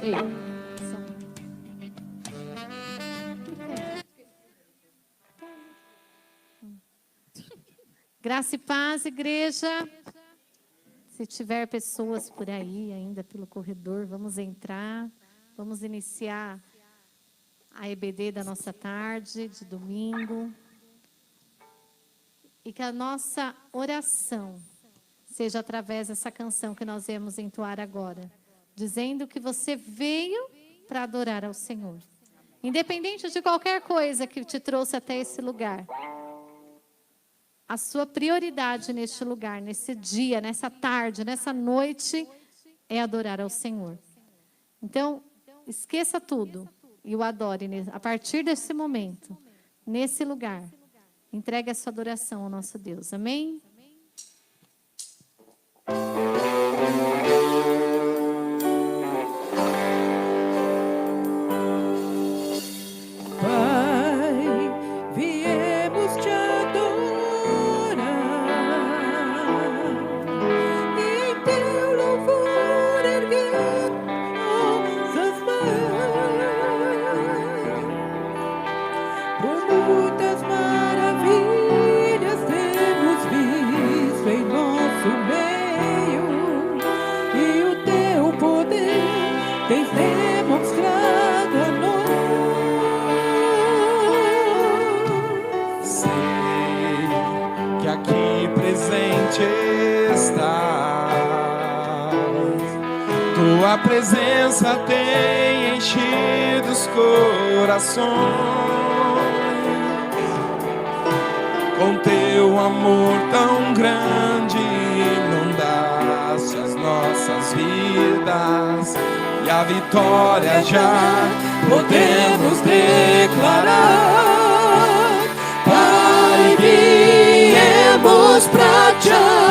Ei. Graça e paz, igreja. Se tiver pessoas por aí ainda pelo corredor, vamos entrar. Vamos iniciar a EBD da nossa tarde, de domingo. E que a nossa oração seja através dessa canção que nós vamos entoar agora, dizendo que você veio para adorar ao Senhor. Independente de qualquer coisa que te trouxe até esse lugar, a sua prioridade neste lugar, nesse dia, nessa tarde, nessa noite, é adorar ao Senhor. Então, esqueça tudo e o adore a partir desse momento, nesse lugar. Entregue a sua adoração ao nosso Deus. Amém? Tua presença tem enchido os corações, com teu amor tão grande inundaste as nossas vidas, e a vitória já podemos declarar. Pai, viemos pra te adorar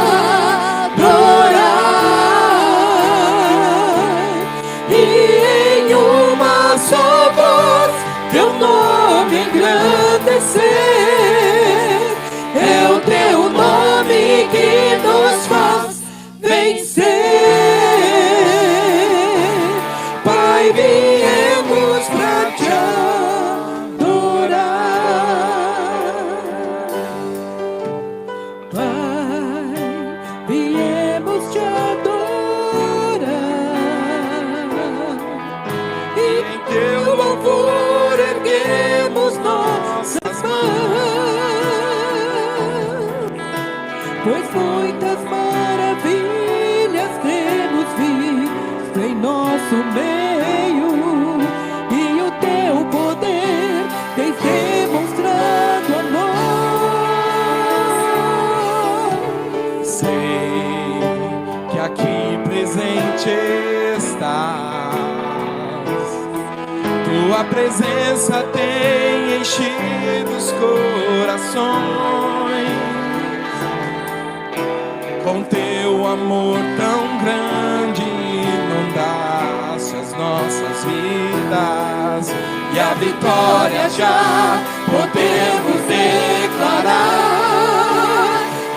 e em uma só voz teu nome engrandecer. É o teu nome que nos faz vencer. Pai, viemos pra te adorar. Pai, viemos te adorar e em teu louvor erguemos nossas mãos, pois muitas maravilhas temos visto em nosso meio, e o teu poder tens demonstrado a nós. Sei que aqui presente estás, tua presença tem enchido os corações, com teu amor tão grande inundaste as nossas vidas, e a vitória já podemos declarar.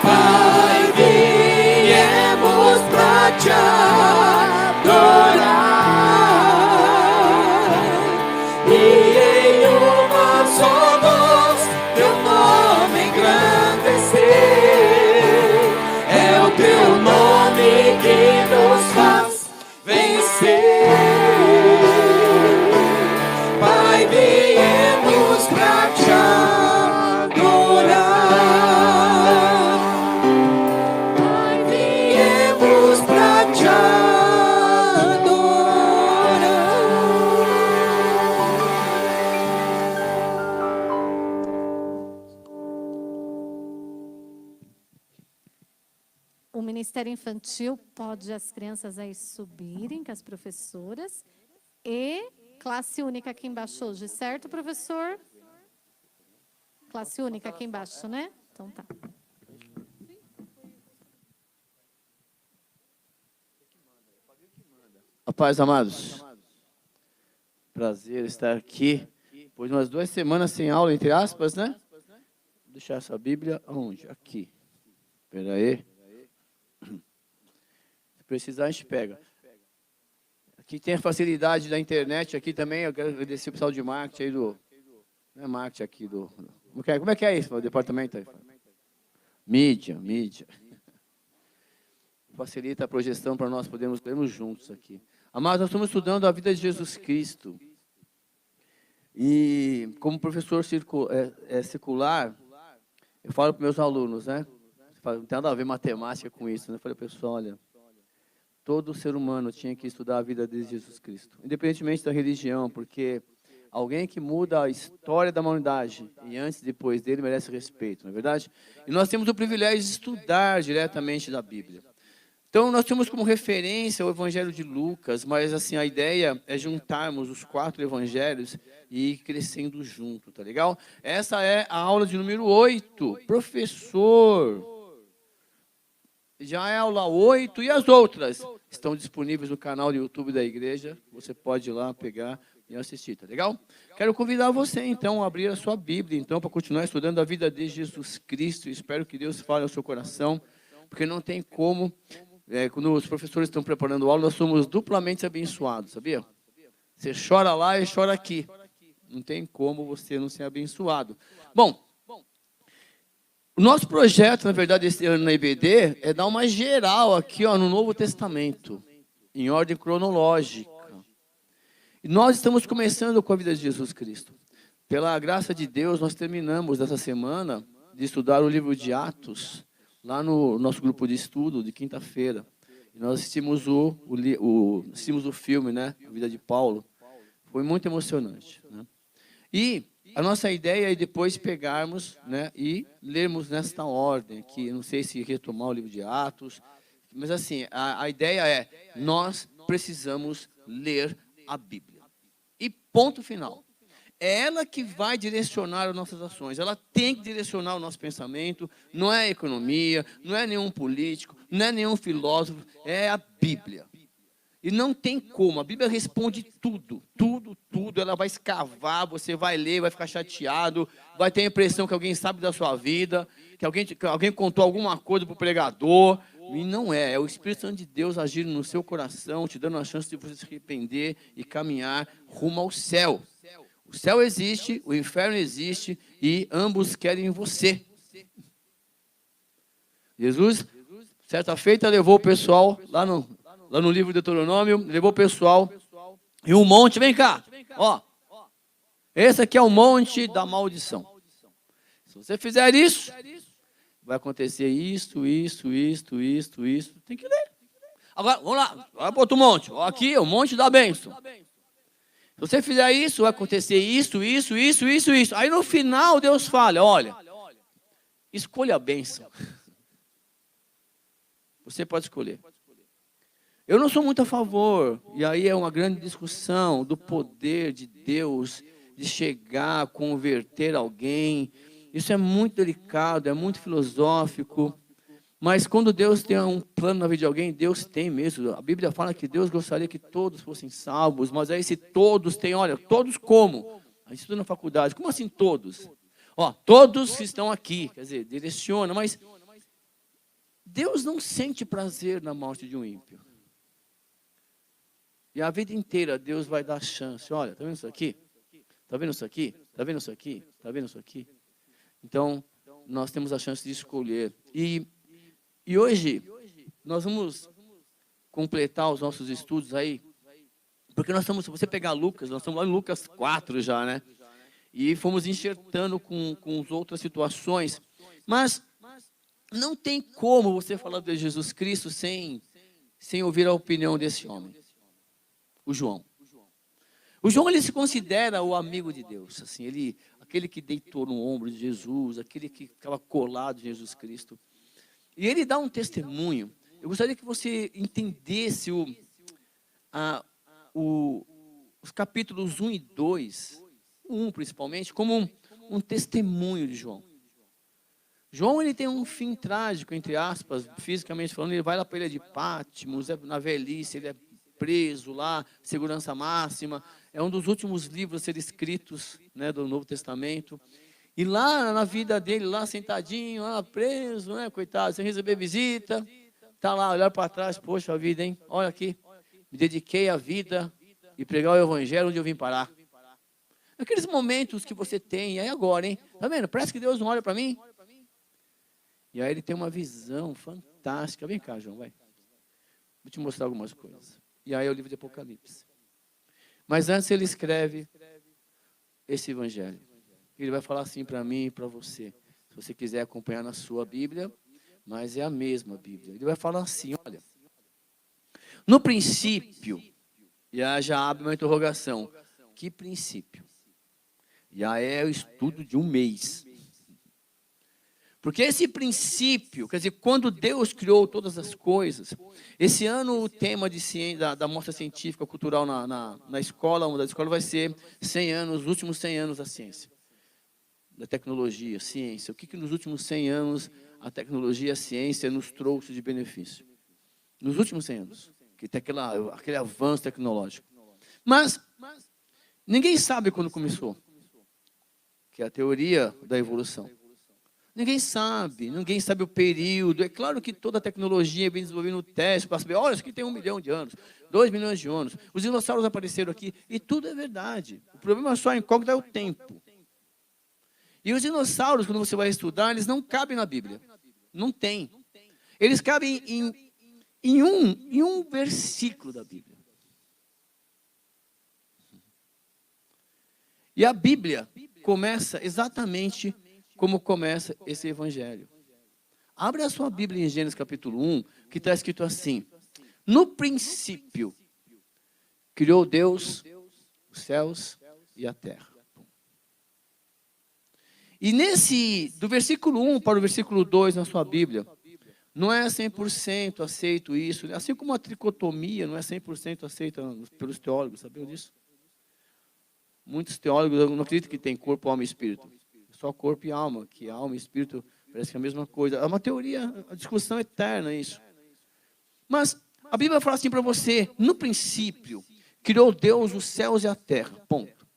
Pai, viemos Ministério Infantil, pode as crianças aí subirem com as professoras. E classe única aqui embaixo hoje, certo, professor? Classe única aqui embaixo, né? Então tá. A paz, amados. Prazer estar aqui. Depois de umas 2 semanas sem aula, entre aspas, né? Vou deixar essa Bíblia onde? Aqui. Espera aí. Se precisar, a gente pega. Aqui tem a facilidade da internet. Aqui também, eu quero agradecer o pessoal de marketing aí do... Não é marketing aqui do... Como é que é isso, o departamento aí? Mídia. Facilita a projeção para nós podermos lermos juntos aqui. Amados, nós estamos estudando a vida de Jesus Cristo. E como professor circular, eu falo para meus alunos, né? Não tem nada a ver matemática com isso, né? Eu falei, pessoal, olha, todo ser humano tinha que estudar a vida de Jesus Cristo, independentemente da religião, porque alguém que muda a história da humanidade e antes e depois dele merece respeito, não é verdade? E nós temos o privilégio de estudar diretamente da Bíblia. Então, nós temos como referência o Evangelho de Lucas, mas assim, a ideia é juntarmos os 4 evangelhos e ir crescendo junto, tá legal? Essa é a aula de número 8. Professor, já é a aula 8 e as outras estão disponíveis no canal do YouTube da igreja. Você pode ir lá pegar e assistir, tá legal? Quero convidar você, então, a abrir a sua Bíblia, então, para continuar estudando a vida de Jesus Cristo. Espero que Deus fale ao seu coração, porque não tem como... quando os professores estão preparando aula, nós somos duplamente abençoados, sabia? Você chora lá e chora aqui. Não tem como você não ser abençoado. Bom, o nosso projeto, na verdade, esse ano na IBD, é dar uma geral aqui, ó, no Novo Testamento, em ordem cronológica. E nós estamos começando com a vida de Jesus Cristo. Pela graça de Deus, nós terminamos essa semana de estudar o livro de Atos, lá no nosso grupo de estudo de quinta-feira. E nós assistimos assistimos o filme, né? A Vida de Paulo. Foi muito emocionante, né? E a nossa ideia é depois pegarmos, né, e lermos nesta ordem aqui. Não sei se retomar o livro de Atos, mas assim, a ideia é, nós precisamos ler a Bíblia. E ponto final. É ela que vai direcionar as nossas ações. Ela tem que direcionar o nosso pensamento. Não é a economia, não é nenhum político, não é nenhum filósofo. É a Bíblia. E não tem como. A Bíblia responde tudo. Tudo. Ela vai escavar, você vai ler, vai ficar chateado, vai ter a impressão que alguém sabe da sua vida, que alguém contou alguma coisa para o pregador. E não é. É o Espírito Santo de Deus agindo no seu coração, te dando a chance de você se arrepender e caminhar rumo ao céu. O céu existe, o inferno existe e ambos querem você. Jesus, certa feita, levou o pessoal lá no livro de Deuteronômio, levou o pessoal e um monte, vem cá, ó. Esse aqui é o monte da maldição. Se você fizer isso, vai acontecer isso. Tem que ler. Agora, vamos lá, agora para outro monte. Ó, aqui é o monte da bênção. Se você fizer isso, vai acontecer isso. Aí no final Deus fala, olha, escolha a bênção. Você pode escolher. Eu não sou muito a favor, e aí é uma grande discussão do poder de Deus de chegar, converter alguém. Isso é muito delicado, é muito filosófico. Mas quando Deus tem um plano na vida de alguém, Deus tem mesmo. A Bíblia fala que Deus gostaria que todos fossem salvos, mas aí se todos têm, olha, todos como? A gente estuda na faculdade, como assim todos? Ó, todos que estão aqui, quer dizer, direciona, mas Deus não sente prazer na morte de um ímpio. E a vida inteira Deus vai dar chance. Olha, está vendo isso aqui? Está vendo isso aqui? Está vendo isso aqui? Está vendo isso aqui? Então, nós temos a chance de escolher. E hoje, nós vamos completar os nossos estudos aí, porque nós estamos, se você pegar Lucas, nós estamos lá em Lucas 4 já, né? E fomos enxertando com outras situações. Mas não tem como você falar de Jesus Cristo sem ouvir a opinião desse homem, o João. O João, ele se considera o amigo de Deus, assim, aquele que deitou no ombro de Jesus, aquele que ficava colado em Jesus Cristo. E ele dá um testemunho. eu gostaria que você entendesse os capítulos 1 e 2, 1 principalmente, como um testemunho de João. João, ele tem um fim trágico, entre aspas, fisicamente falando. Ele vai lá para a ilha de Patmos, na velhice, ele é preso lá, segurança máxima. É um dos últimos livros a ser escritos, né, do Novo Testamento. E lá na vida dele, lá sentadinho, lá preso, né, coitado, sem receber visita. Está lá, olhar para trás, poxa vida, hein? Olha aqui, me dediquei à vida e pregar o evangelho onde eu vim parar. Aqueles momentos que você tem, aí agora, hein? Tá vendo? Parece que Deus não olha para mim. E aí ele tem uma visão fantástica. Vem cá, João, vai. Vou te mostrar algumas coisas. E aí é o livro de Apocalipse. Mas antes ele escreve esse evangelho. Ele vai falar assim para mim e para você. Se você quiser acompanhar na sua Bíblia, mas é a mesma Bíblia. Ele vai falar assim, olha. No princípio, e aí já abre uma interrogação. Que princípio? Já é o estudo de um mês. Porque esse princípio, quer dizer, quando Deus criou todas as coisas, esse ano o tema de ciência, da mostra científica cultural na escola, uma das escolas vai ser 100 anos, os últimos 100 anos da ciência, da tecnologia, ciência. O que nos últimos 100 anos a tecnologia e a ciência nos trouxe de benefício? Nos últimos 100 anos, que tem aquele avanço tecnológico. Mas ninguém sabe quando começou, que é a teoria da evolução. Ninguém sabe o período. É claro que toda a tecnologia vem desenvolvendo no teste para saber, olha, isso aqui tem 1 milhão de anos, 2 milhões de anos. Os dinossauros apareceram aqui, e tudo é verdade. O problema só incógnito é o tempo. E os dinossauros, quando você vai estudar, eles não cabem na Bíblia. Não tem. Eles cabem em um versículo da Bíblia. E a Bíblia começa exatamente como começa esse evangelho. Abre a sua Bíblia em Gênesis capítulo 1, que está escrito assim: no princípio, criou Deus os céus e a terra. E do versículo 1 para o versículo 2 na sua Bíblia, não é 100% aceito isso, assim como a tricotomia não é 100% aceita pelos teólogos, sabiam disso? Muitos teólogos não acreditam que tem corpo, alma e espírito. Só corpo e alma, que alma e espírito parece que é a mesma coisa. É uma teoria, a discussão eterna isso. Mas a Bíblia fala assim para você, no princípio, criou Deus os céus e a terra, ponto.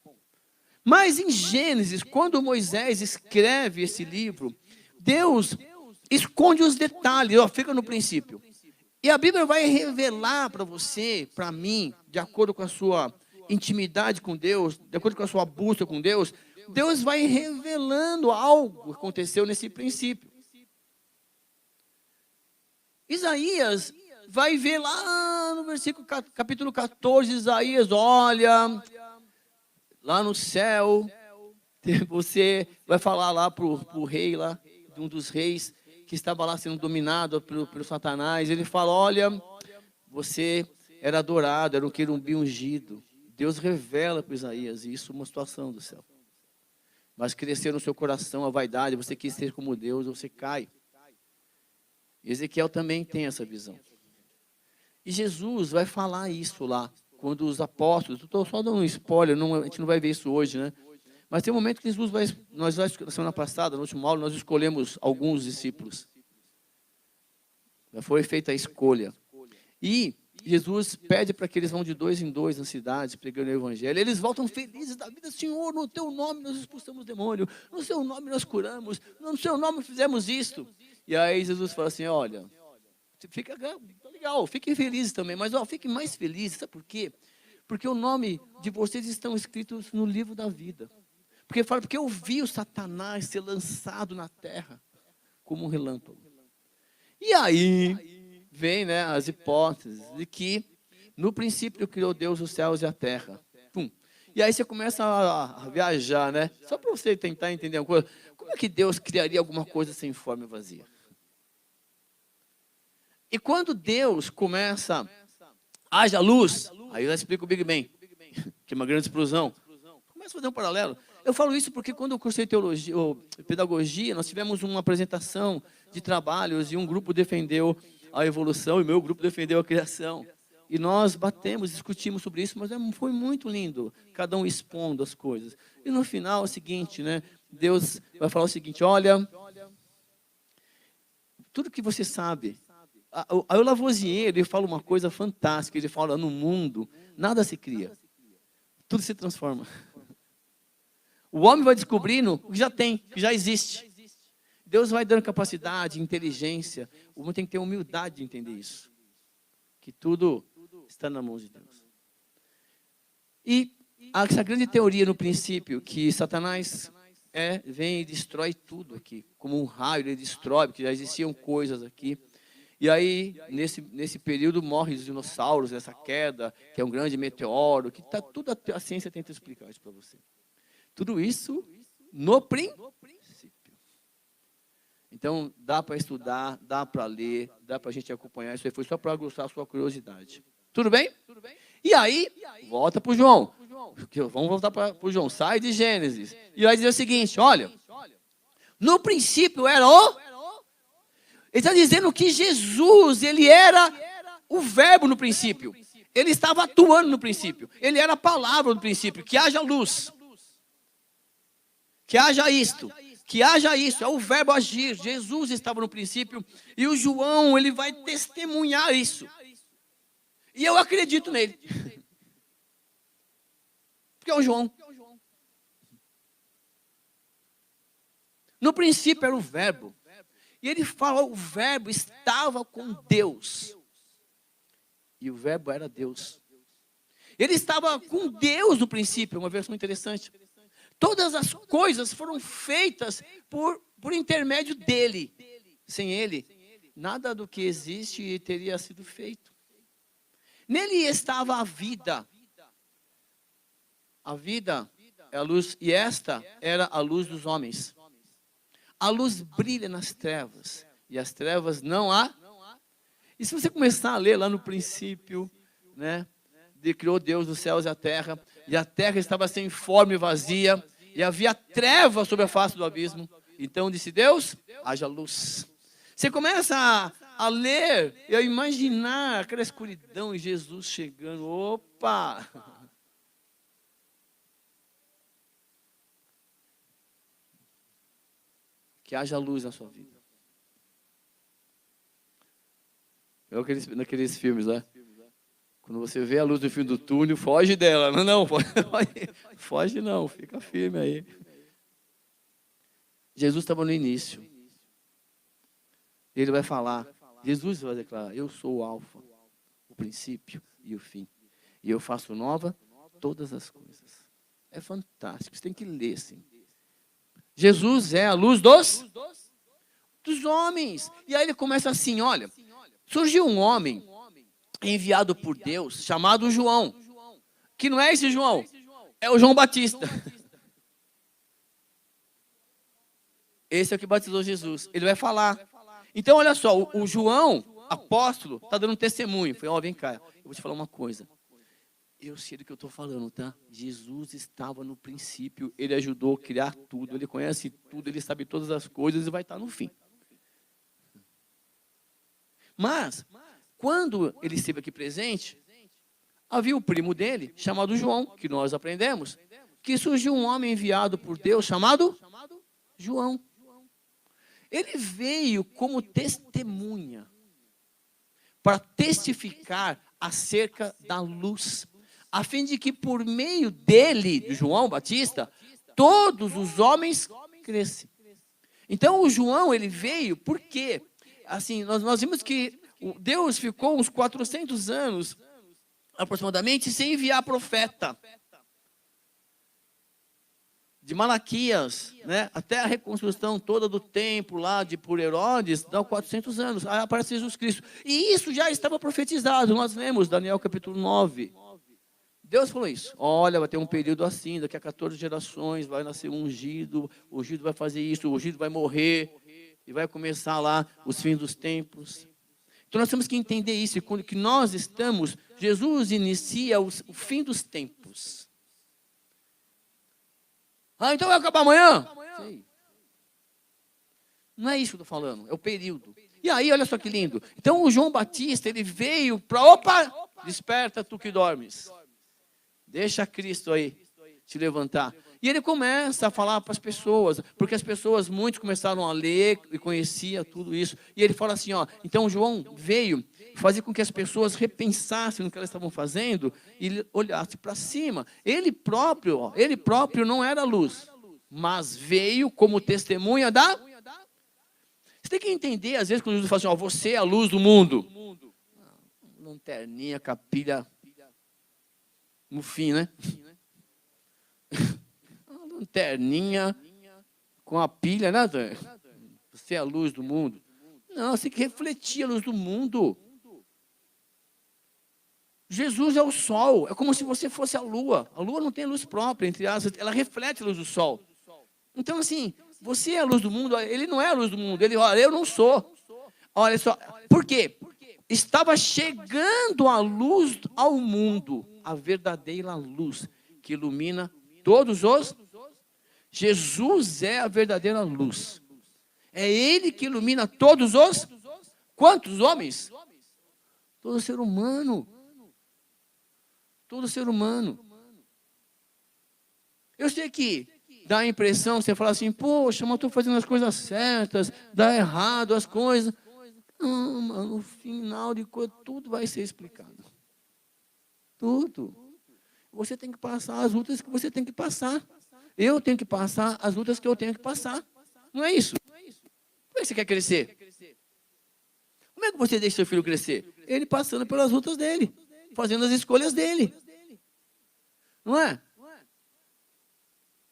Mas em Gênesis, quando Moisés escreve esse livro, Deus esconde os detalhes, fica no princípio. E a Bíblia vai revelar para você, para mim, de acordo com a sua intimidade com Deus, de acordo com a sua busca com Deus, Deus vai revelando algo que aconteceu nesse princípio. Isaías vai ver lá no versículo capítulo 14, Isaías, olha, lá no céu, você vai falar lá para o rei, lá, um dos reis, que estava lá sendo dominado pelo Satanás. Ele fala, olha, você era adorado, era um querubim ungido. Deus revela para Isaías isso, uma situação do céu. Mas cresceu no seu coração a vaidade, você quis ser como Deus, você cai. Ezequiel também tem essa visão. E Jesus vai falar isso lá, quando os apóstolos, estou só dando um spoiler, a gente não vai ver isso hoje, né? Mas tem um momento que Jesus na semana passada, no último aula, nós escolhemos alguns discípulos. Já foi feita a escolha. E Jesus pede para que eles vão de 2 em 2 nas cidades, pregando o evangelho. Eles voltam felizes da vida. Senhor, no teu nome nós expulsamos demônio. No seu nome nós curamos. No seu nome fizemos isto. E aí Jesus fala assim, olha, fica legal, fiquem felizes também. Mas fiquem mais felizes, sabe por quê? Porque o nome de vocês estão escritos no livro da vida. Porque eu vi o Satanás ser lançado na terra como um relâmpago. E aí vem, né, as hipóteses de que no princípio criou Deus os céus e a terra. Pum. E aí você começa a viajar, né? Só para você tentar entender alguma coisa. Como é que Deus criaria alguma coisa sem forma e vazia? E quando Deus começa, haja luz, aí eu explico o Big Bang, que é uma grande explosão. Começa a fazer um paralelo. Eu falo isso porque quando eu cursei teologia, ou pedagogia, nós tivemos uma apresentação de trabalhos e um grupo defendeu a evolução e meu grupo defendeu a criação. E nós batemos, discutimos sobre isso, mas foi muito lindo, cada um expondo as coisas. E no final é o seguinte, né? Deus vai falar o seguinte, olha, tudo que você sabe. Aí o Lavoisier, ele fala uma coisa fantástica, ele fala, no mundo, nada se cria, tudo se transforma. O homem vai descobrindo o que já tem, que já existe. Deus vai dando capacidade, inteligência, o homem tem que ter humildade de entender isso. Que tudo está nas mãos de Deus. E essa grande teoria no princípio, que Satanás vem e destrói tudo aqui. Como um raio, ele destrói, porque já existiam coisas aqui. E aí, nesse período, morrem os dinossauros, essa queda, que é um grande meteoro, que tudo a ciência tenta explicar isso para você. Tudo isso no princípio. Então, dá para estudar, dá para ler, dá para a gente acompanhar. Isso aí foi só para aguçar a sua curiosidade. Tudo bem? E aí, volta para o João. Vamos voltar para o João. Sai de Gênesis. E vai dizer o seguinte, olha. No princípio era Ele está dizendo que Jesus, ele era o verbo no princípio. Ele estava atuando no princípio. Ele era a palavra no princípio. Que haja luz. Que haja isto. Que haja isso, é o verbo agir. Jesus estava no princípio e o João, ele vai testemunhar isso. E eu acredito nele. Porque é o João. No princípio era o verbo. E ele fala, o verbo estava com Deus. E o verbo era Deus. Ele estava com Deus no princípio, uma versão interessante. Todas as coisas foram feitas por intermédio dele. Sem ele, nada do que existe teria sido feito. Nele estava a vida. A vida é a luz, e esta era a luz dos homens. A luz brilha nas trevas, e as trevas não há. E se você começar a ler lá no princípio, né? Criou Deus os céus e a terra estava sem forma e vazia, e havia trevas sobre a face do abismo. Então disse Deus, haja luz. Você começa a ler e a imaginar aquela escuridão e Jesus chegando. Opa! Que haja luz na sua vida. É naqueles filmes, né? Quando você vê a luz do fim do túnel, foge dela. Não, foge não, fica firme aí. Jesus estava no início. Ele vai falar, Jesus vai declarar, eu sou o alfa, o princípio e o fim. E eu faço nova todas as coisas. É fantástico, você tem que ler assim. Jesus é a luz dos homens. E aí ele começa assim, olha, surgiu um homem enviado por Deus, chamado João, que não é esse João, é o João Batista. Esse é o que batizou Jesus. Ele vai falar. Então, olha só, o João, apóstolo, está dando um testemunho. Foi, ó, vem cá, eu vou te falar uma coisa. Eu sei do que eu estou falando, tá? Jesus estava no princípio, ele ajudou a criar tudo, ele conhece tudo, ele sabe todas as coisas e vai estar no fim. Mas, quando ele esteve aqui presente, havia o primo dele, chamado João, que nós aprendemos, que surgiu um homem enviado por Deus, chamado João. Ele veio como testemunha, para testificar acerca da luz, a fim de que por meio dele, de João Batista, todos os homens crescem. Então o João, ele veio porque, assim, nós vimos que Deus ficou uns 400 anos, aproximadamente, sem enviar profeta. De Malaquias, né, até a reconstrução toda do templo lá por Herodes, dá 400 anos, aí aparece Jesus Cristo. E isso já estava profetizado, nós lemos Daniel capítulo 9. Deus falou isso, olha, vai ter um período assim, daqui a 14 gerações vai nascer um ungido, o ungido vai fazer isso, o ungido vai morrer, e vai começar lá os fins dos tempos. Então nós temos que entender isso, quando que nós estamos, Jesus inicia o fim dos tempos. Ah, então vai acabar amanhã? Sei. Não é isso que eu estou falando, é o período. E aí, olha só que lindo. Então, o João Batista, ele veio para, opa, desperta tu que dormes. Deixa Cristo aí te levantar. E ele começa a falar para as pessoas, porque as pessoas, muitos começaram a ler e conhecia tudo isso. E ele fala assim, ó, então João veio fazer com que as pessoas repensassem no que elas estavam fazendo e olhassem para cima. Ele próprio não era luz, mas veio como testemunha da... Você tem que entender, às vezes, quando Jesus fala assim, ó, você é a luz do mundo. Lanterninha, capilha, no fim, né? Uma lanterninha com a pilha, né? Você é a luz do mundo. Não, você tem que refletir a luz do mundo. Jesus é o sol, é como se você fosse a lua. A lua não tem luz própria, entre aspas, ela reflete a luz do sol. Então, assim, você é a luz do mundo, ele não é a luz do mundo, ele, olha, eu não sou. Olha só, por quê? Estava chegando a luz ao mundo, a verdadeira luz, que ilumina todos os... Jesus é a verdadeira luz. É ele que ilumina todos os... Quantos homens? Todo ser humano. Todo ser humano. Eu sei que dá a impressão, você fala assim, poxa, mas estou fazendo as coisas certas, dá errado as coisas. Não, mano, no final de coisa, tudo vai ser explicado. Tudo. Você tem que passar as lutas que você tem que passar. Eu tenho que passar as lutas que eu tenho que passar. Não é isso? Como é que você quer crescer? Como é que você deixa seu filho crescer? Ele passando pelas lutas dele, fazendo as escolhas dele. Não é?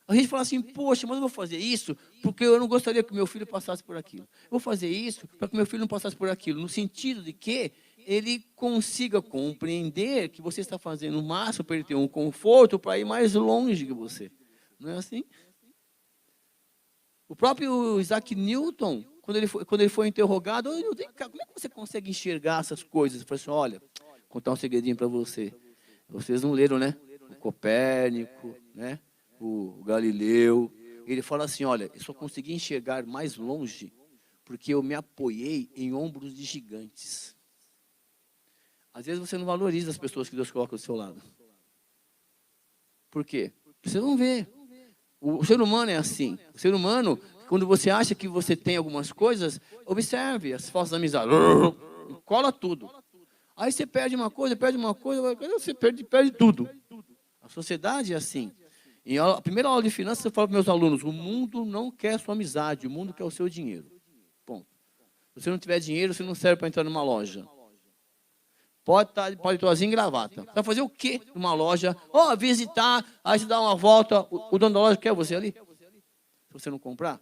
A gente fala assim, poxa, mas eu vou fazer isso porque eu não gostaria que meu filho passasse por aquilo. Eu vou fazer isso para que meu filho não passasse por aquilo. No sentido de que ele consiga compreender que você está fazendo o máximo para ele ter um conforto para ir mais longe que você. Não é assim? O próprio Isaac Newton, quando ele foi interrogado, como é que você consegue enxergar essas coisas? Ele falou assim, olha, vou contar um segredinho para você. Vocês não leram, né? O Copérnico, né? O Galileu. Ele fala assim, olha, eu só consegui enxergar mais longe porque eu me apoiei em ombros de gigantes. Às vezes você não valoriza as pessoas que Deus coloca do seu lado. Por quê? Você não vê. O ser humano é assim. O ser humano, quando você acha que você tem algumas coisas, observe as falsas amizades. Cola tudo. Aí você perde uma coisa, você perde tudo. A sociedade é assim. Em a primeira aula de finanças, eu falo para meus alunos, o mundo não quer sua amizade, o mundo quer o seu dinheiro. Ponto. Se você não tiver dinheiro, você não serve para entrar numa loja. Pode estar assim em gravata. Vai fazer o quê numa loja? Visitar, aí você dá uma volta, o dono da loja quer você ali? Se você não comprar?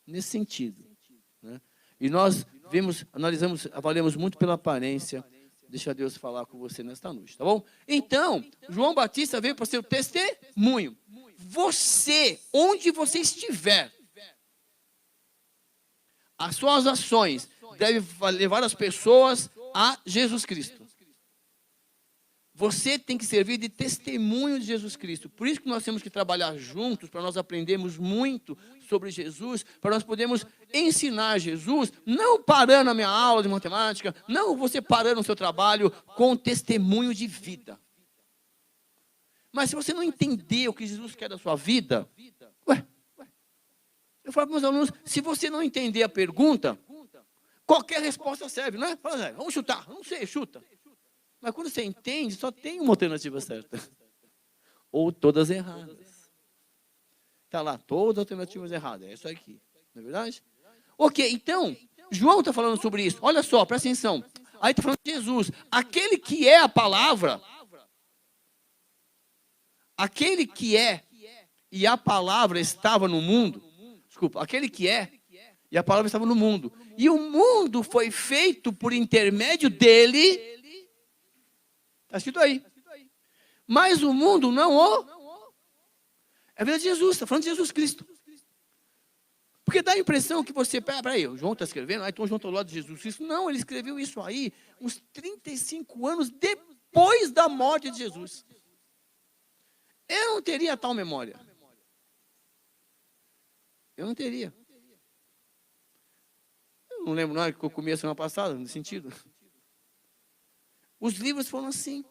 Nesse sentido. Né? E nós analisamos, avaliamos muito pela aparência. Deixa Deus falar com você nesta noite, tá bom? Então, João Batista veio para ser o testemunho. Você, onde você estiver, as suas ações devem levar as pessoas a Jesus Cristo. Você tem que servir de testemunho de Jesus Cristo. Por isso que nós temos que trabalhar juntos, para nós aprendermos muito sobre Jesus, para nós podermos ensinar Jesus, não parando a minha aula de matemática, não você parando o seu trabalho, com testemunho de vida. Mas se você não entender o que Jesus quer da sua vida, eu falo para meus alunos, se você não entender a pergunta, qualquer resposta serve, não é? Fala, vamos chutar, não sei, chuta. Mas quando você entende, só tem uma alternativa certa. Ou todas erradas. Está lá, todas as alternativas erradas. É isso aqui. Não é verdade? Ok, então, João está falando sobre isso. Olha só, presta atenção. Aí está falando de Jesus. Aquele que é a palavra, aquele que é e a palavra estava no mundo. Desculpa, aquele que é e a palavra estava no mundo. E o mundo foi feito por intermédio dele. Está escrito aí. Mas o mundo não o... É verdade, Jesus, está falando de Jesus Cristo. Porque dá a impressão que você... Peraí, o João está escrevendo, então o João está do lado de Jesus Cristo. Não, ele escreveu isso aí uns 35 anos depois da morte de Jesus. Eu não teria tal memória. Eu não teria. não lembro nada que eu comi a semana passada, no sentido. Os livros foram assim.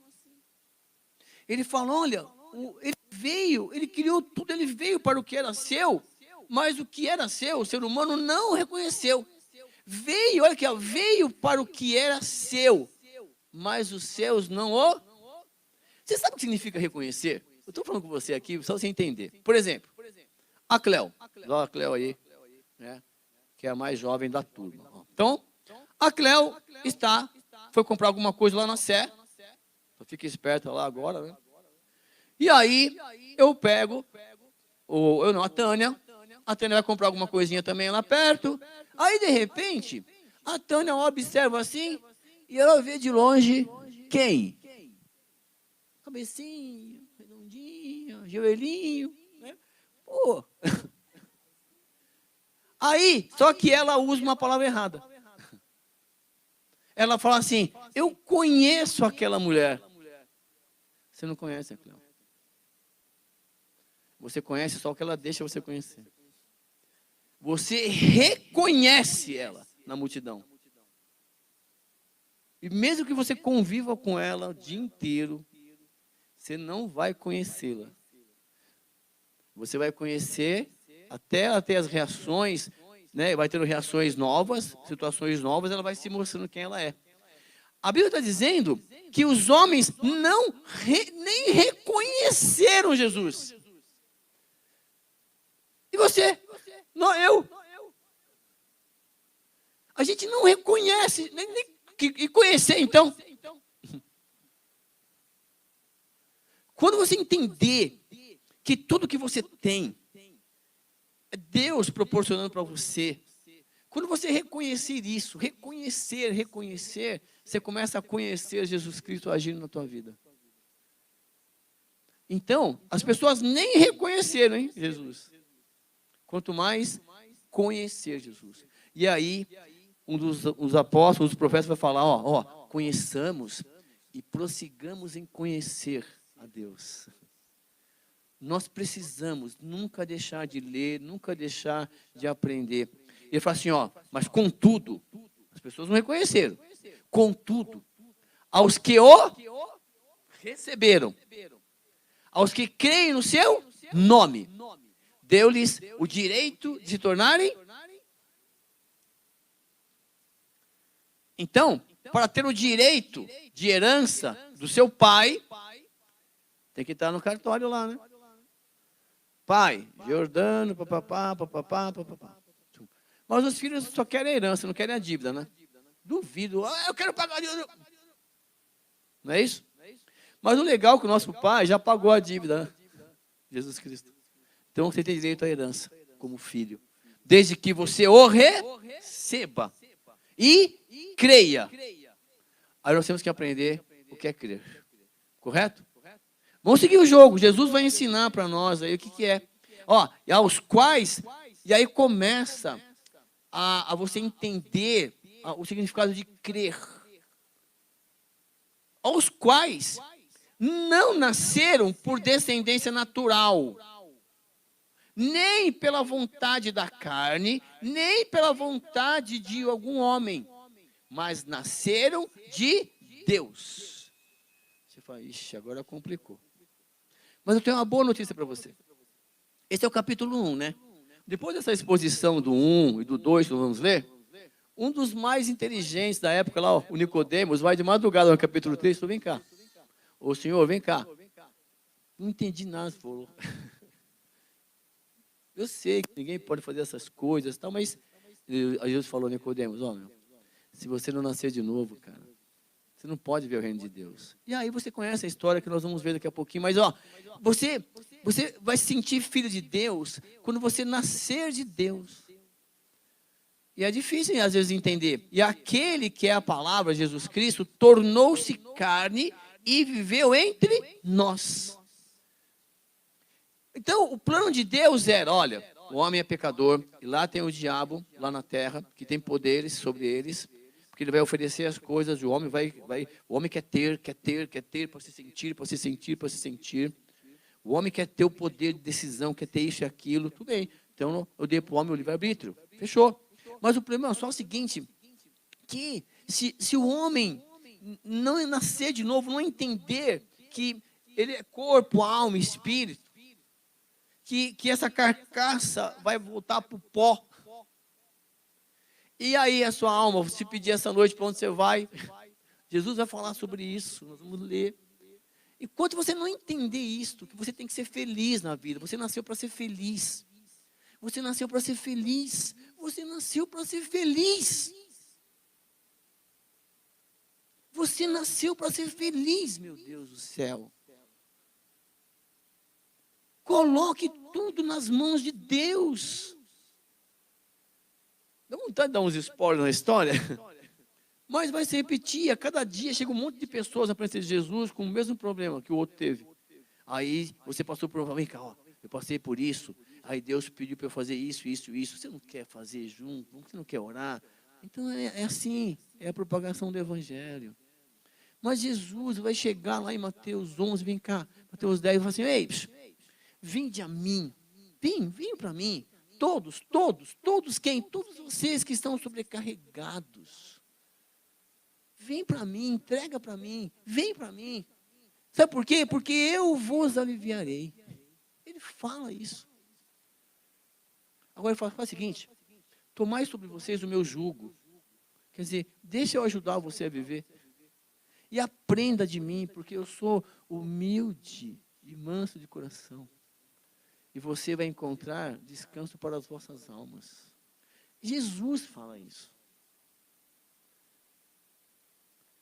Ele fala, olha, ele veio, ele criou tudo, ele veio para o que era seu, mas o que era seu, o ser humano não reconheceu. Veio, olha aqui, ó, veio para o que era seu, mas os seus não o... Você sabe o que significa reconhecer? Eu estou falando com você aqui, só você entender. Por exemplo, a Cleo. Olha a Cleo aí, né, que é a mais jovem da turma. Então, a Cleo foi comprar alguma coisa lá na Sé. Fica esperta lá agora, né? E aí, eu pego, a Tânia vai comprar alguma coisinha também lá perto. Aí, de repente, a Tânia observa assim, e ela vê de longe quem? Cabecinha, redondinha, joelhinho, né? Pô. Aí, só que ela usa uma palavra errada. Ela fala assim, eu conheço aquela mulher. Você não conhece a Cleo. Você conhece só o que ela deixa você conhecer. Você reconhece ela na multidão. E mesmo que você conviva com ela o dia inteiro, você não vai conhecê-la. Você vai conhecer até ela ter as reações, né? Vai tendo reações novas, situações novas, ela vai se mostrando quem ela é. A Bíblia está dizendo que os homens nem reconheceram Jesus. E você? Não, eu. A gente não reconhece, e conhecer então. Quando você entender que tudo que você tem é Deus proporcionando para você, quando você reconhecer isso, reconhecer, você começa a conhecer Jesus Cristo agindo na tua vida. Então, as pessoas nem reconheceram, hein, Jesus. Quanto mais conhecer Jesus. E aí, os apóstolos, os profetas vai falar, conheçamos e prossigamos em conhecer a Deus. Nós precisamos nunca deixar de ler, nunca deixar de aprender. Ele fala assim, mas contudo, as pessoas não reconheceram. Contudo, aos que o receberam, aos que creem no seu nome, deu-lhes o direito de se tornarem. Então, para ter o direito de herança do seu pai, tem que estar no cartório lá, né? Pai, Jordano, papapá. Mas os filhos só querem a herança, não querem a dívida, né? Duvido. Eu quero pagar a dívida. Não é isso? Mas o legal é que o nosso pai já pagou a dívida, né? Jesus Cristo. Então você tem direito à herança como filho. Desde que você o receba e creia. Aí nós temos que aprender o que é crer. Correto? Vamos seguir o jogo. Jesus vai ensinar para nós aí o que é. E aos quais, e aí começa a você entender o significado de crer. Aos quais não nasceram por descendência natural, nem pela vontade da carne, nem pela vontade de algum homem, mas nasceram de Deus. Você fala, ixi, agora complicou. Mas eu tenho uma boa notícia para você. Esse é o capítulo 1, né? Depois dessa exposição do 1 e do 2 que nós vamos ler, um dos mais inteligentes da época lá, o Nicodemos, vai de madrugada no capítulo 3 e falou, vem cá. Ô senhor, vem cá. Não entendi nada, falou. Eu sei que ninguém pode fazer essas coisas, tal, mas Jesus falou, Nicodemos, se você não nascer de novo, cara, você não pode ver o reino de Deus. E aí você conhece a história que nós vamos ver daqui a pouquinho, mas você vai se sentir filho de Deus quando você nascer de Deus. E é difícil às vezes entender. E aquele que é a palavra, Jesus Cristo, tornou-se carne e viveu entre nós. Então, o plano de Deus era, olha, o homem é pecador, e lá tem o diabo, lá na terra, que tem poderes sobre eles, porque ele vai oferecer as coisas, o homem quer ter, para se sentir. O homem quer ter o poder de decisão, quer ter isso e aquilo, tudo bem. Então, eu dei para o homem o livre-arbítrio, fechou. Mas o problema é só o seguinte, que se o homem não nascer de novo, não entender que ele é corpo, alma e espírito, que essa carcaça vai voltar para o pó. E aí a sua alma, se pedir essa noite para onde você vai, Jesus vai falar sobre isso, nós vamos ler. Enquanto você não entender isto, que você tem que ser feliz na vida, você nasceu para ser feliz. Você nasceu para ser feliz. Você nasceu para ser feliz. Você nasceu para ser feliz, meu Deus do céu. Coloque tudo nas mãos de Deus. Dá vontade de dar uns spoilers na história? Mas vai se repetir. A cada dia chega um monte de pessoas a presença de Jesus com o mesmo problema que o outro teve. Aí você passou por um... Vem cá, ó, eu passei por isso. Aí Deus pediu para eu fazer isso, isso, isso. Você não quer fazer junto? Você não quer orar? Então é assim. É a propagação do Evangelho. Mas Jesus vai chegar lá em Mateus 11, vem cá, Mateus 10, e vai assim, ei, vinde a mim, vem para mim, todos quem? Todos vocês que estão sobrecarregados. Vem para mim, entrega para mim, vem para mim. Sabe por quê? Porque eu vos aliviarei. Ele fala isso. Agora ele faz o seguinte, tomai sobre vocês o meu jugo. Quer dizer, deixa eu ajudar você a viver. E aprenda de mim, porque eu sou humilde e manso de coração. E você vai encontrar descanso para as vossas almas. Jesus fala isso.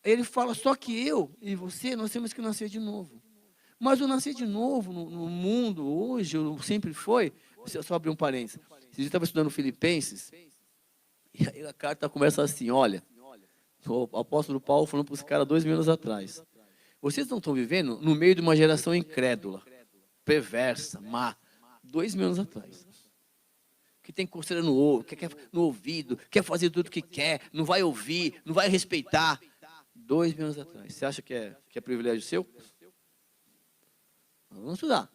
Ele fala, só que eu e você, nós temos que nascer de novo. Mas o nascer de novo no mundo hoje, sempre foi, só abrir um parênteses. Eu estava estudando Filipenses, e aí a carta começa assim, olha, o apóstolo Paulo falando para os caras 2000 anos atrás. Vocês não estão vivendo no meio de uma geração incrédula, perversa, má, 2000 anos atrás. Que tem coceira no ouvido, quer fazer tudo o que quer, não vai ouvir, não vai respeitar. 2000 anos atrás. Você acha que é privilégio seu? Vamos estudar.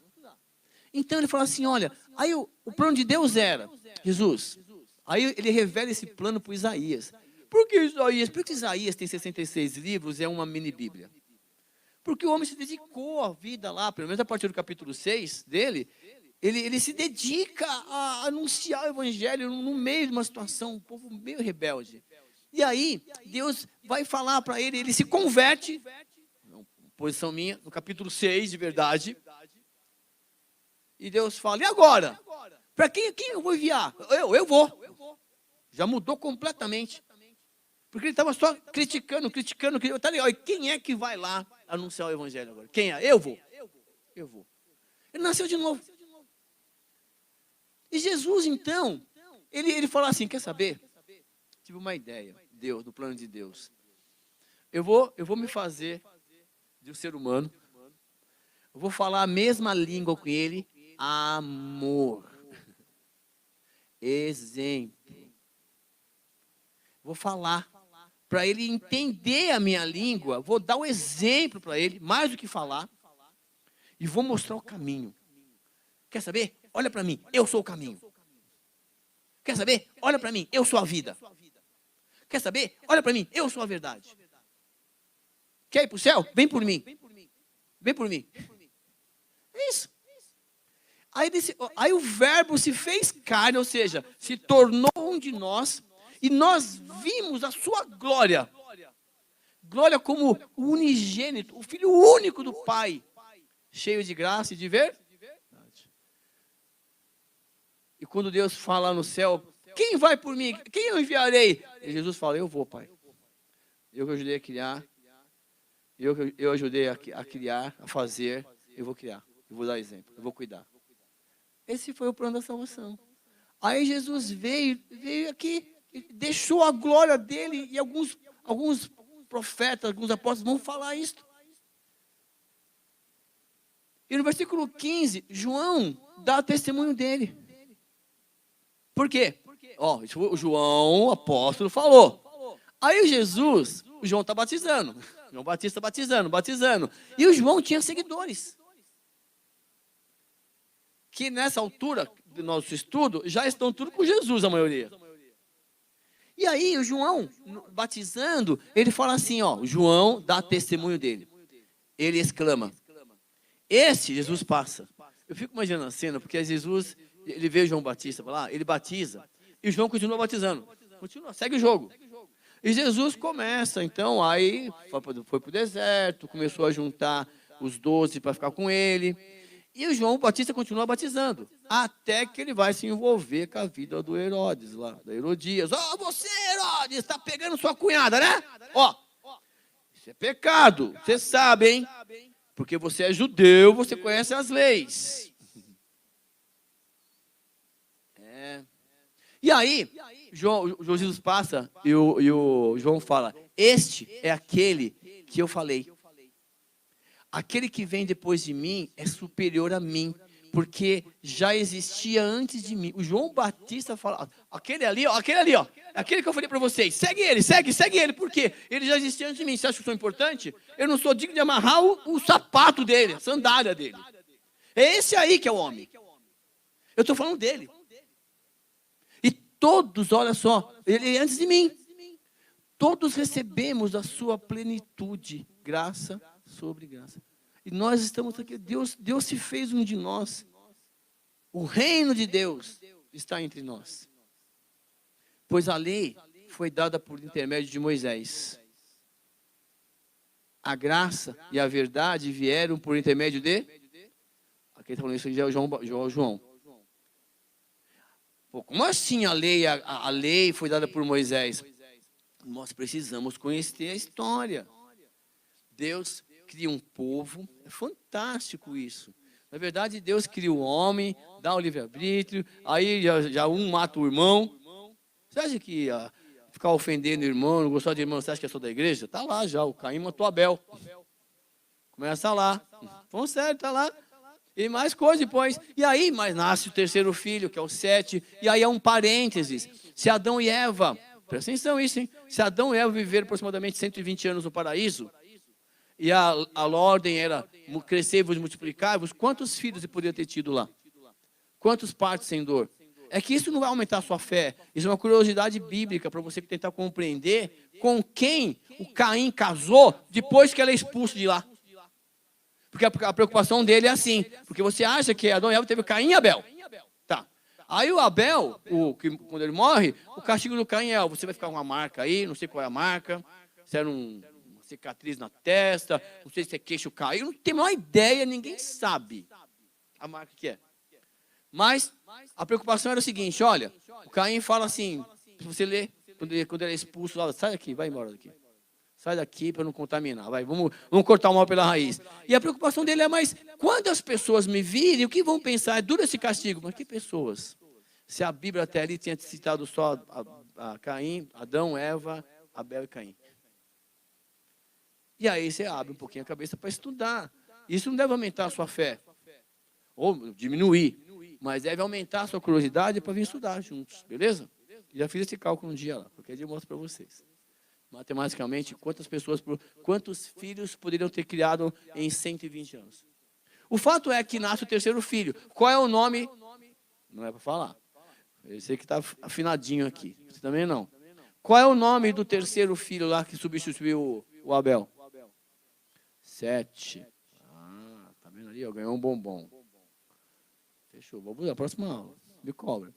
Então ele fala assim, olha, aí o plano de Deus era, Jesus. Aí ele revela esse plano para Isaías. Por que Isaías? Porque Isaías tem 66 livros, é uma mini Bíblia. Porque o homem se dedicou a vida lá, pelo menos a partir do capítulo 6 dele, ele se dedica a anunciar o evangelho no meio de uma situação, um povo meio rebelde. E aí, Deus vai falar para ele, ele se converte, posição minha, no capítulo 6, de verdade. E Deus fala, e agora? Para quem eu vou enviar? Eu vou. Já mudou completamente. Porque ele estava só criticando. Tá legal, e quem é que vai lá anunciar o evangelho agora? Quem é? Eu vou. Ele nasceu de novo. E Jesus, então, ele fala assim, quer saber? Tive uma ideia, Deus, do plano de Deus. Eu vou me fazer de um ser humano. Eu vou falar a mesma língua com ele. Amor. Exemplo. Vou falar. Para ele entender a minha língua, vou dar um exemplo para ele, mais do que falar. E vou mostrar o caminho. Quer saber? Olha para mim, eu sou o caminho. Quer saber? Olha para mim, eu sou a vida. Quer saber? Olha para mim, eu sou a verdade. Quer ir para o céu? Vem por mim. Vem por mim. É isso. Aí o verbo se fez carne, ou seja, se tornou um de nós, e nós vimos a sua glória. Glória como o unigênito, o filho único do Pai, cheio de graça e de verdade. E quando Deus fala no céu, quem vai por mim? Quem eu enviarei? E Jesus fala, eu vou, Pai. Eu que ajudei a criar. Eu ajudei a criar, a fazer. Eu vou criar. Eu vou dar exemplo. Eu vou cuidar. Esse foi o plano da salvação. Aí Jesus veio aqui, deixou a glória dele, e alguns profetas, alguns apóstolos vão falar isso. E no versículo 15, João dá o testemunho dele. Por quê? Ó, o João, o apóstolo, falou. Aí o João está batizando. João Batista batizando. E o João tinha seguidores. Que nessa altura do nosso estudo, já estão tudo com Jesus, a maioria. E aí o João, batizando, ele fala assim, ó, o João dá testemunho dele. Ele exclama, esse Jesus passa. Eu fico imaginando a cena, porque Jesus, ele vê João Batista lá, ele batiza, e João continua batizando. Continua, segue o jogo. E Jesus começa, então, aí foi para o deserto, começou a juntar os 12 para ficar com ele. E o João Batista continua batizando, até que ele vai se envolver com a vida do Herodes lá, da Herodias. Ó, você, Herodes, está pegando sua cunhada, né? Ó, isso é pecado, você sabe, hein? Porque você é judeu, você conhece as leis. E aí, Jesus passa e o João fala, este é aquele que eu falei. Aquele que vem depois de mim é superior a mim, porque já existia antes de mim. O João Batista fala, aquele ali, ó, aquele que eu falei para vocês, segue ele, por quê? Ele já existia antes de mim. Você acha que eu sou importante? Eu não sou digno de amarrar o sapato dele, a sandália dele. É esse aí que é o homem. Eu estou falando dele. E todos, olha só, ele é antes de mim. Todos recebemos a sua plenitude, graça sobre graça. E nós estamos aqui, Deus se fez um de nós. O reino de Deus está entre nós. Pois a lei foi dada por intermédio de Moisés. A graça e a verdade vieram por intermédio de... Aqui está falando isso aqui, é o João. Pô, como assim a lei foi dada por Moisés? Nós precisamos conhecer a história. Deus cria um povo, é fantástico isso. Na verdade, Deus cria o homem, dá o livre-arbítrio, aí já um mata o irmão. Você acha que ficar ofendendo o irmão, não gostar de irmão, você acha que é só da igreja? Está lá já, o Caim matou Abel. Começa lá. Falando sério, está lá. E mais coisa depois. E aí, mas nasce o terceiro filho, que é o Sete, e aí é um parênteses. Se Adão e Eva, presta atenção isso, hein? Se Adão e Eva viveram aproximadamente 120 anos no paraíso, e a ordem era crescer-vos, multiplicar-vos, quantos filhos ele poderia ter tido lá? Quantos partos sem dor? É que isso não vai aumentar a sua fé. Isso é uma curiosidade bíblica para você tentar compreender com quem o Caim casou depois que ela é expulso de lá. Porque a preocupação dele é assim. Porque você acha que Adão e Eva teve Caim e Abel. Tá. Aí o Abel, quando ele morre, o castigo do Caim é, você vai ficar com uma marca aí, não sei qual é a marca, se era uma cicatriz na testa, não sei se é queixo caiu, não tem a menor ideia, ninguém sabe a marca que é. Mas a preocupação era o seguinte, olha, o Caim fala assim, se você ler, quando ele é expulso lá, sai daqui, vai embora daqui. Sai daqui para não contaminar, vamos cortar o mal pela raiz. E a preocupação dele é, mas quando as pessoas me virem, o que vão pensar? É duro esse castigo. Mas que pessoas? Se a Bíblia até ali tinha citado só a Caim, Adão, Eva, Abel e Caim. E aí você abre um pouquinho a cabeça para estudar. Isso não deve aumentar a sua fé, ou diminuir, mas deve aumentar a sua curiosidade para vir estudar juntos, beleza? Já fiz esse cálculo um dia lá, qualquer dia eu mostro para vocês. Matematicamente, quantos filhos poderiam ter criado em 120 anos? O fato é que nasce o terceiro filho. Qual é o nome? Não é para falar. Eu sei que está afinadinho aqui. Você também não. Qual é o nome do terceiro filho lá que substituiu o Abel? Sete. Ah, tá vendo ali? Ganhou um bombom. Fechou. Vamos à próxima aula. Me cobra.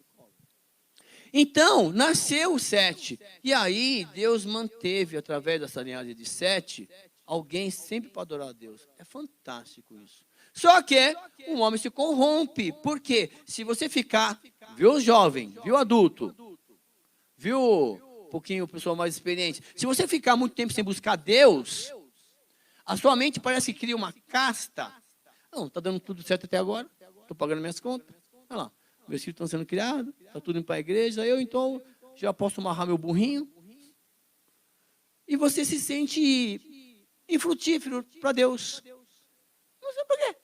Então, nasceu o Sete. E aí, Deus manteve, através dessa linhagem de Sete, alguém sempre para adorar a Deus. É fantástico isso. Só que o homem se corrompe. Por quê? Se você ficar, viu jovem, viu adulto, viu um pouquinho pessoa mais experiente, se você ficar muito tempo sem buscar Deus, a sua mente parece que cria uma casta. Não, está dando tudo certo até agora, estou pagando minhas contas, olha lá. Meus filhos estão sendo criados, está tudo indo para a igreja, eu então já posso amarrar meu burrinho. E você se sente infrutífero para Deus. Não sei por quê.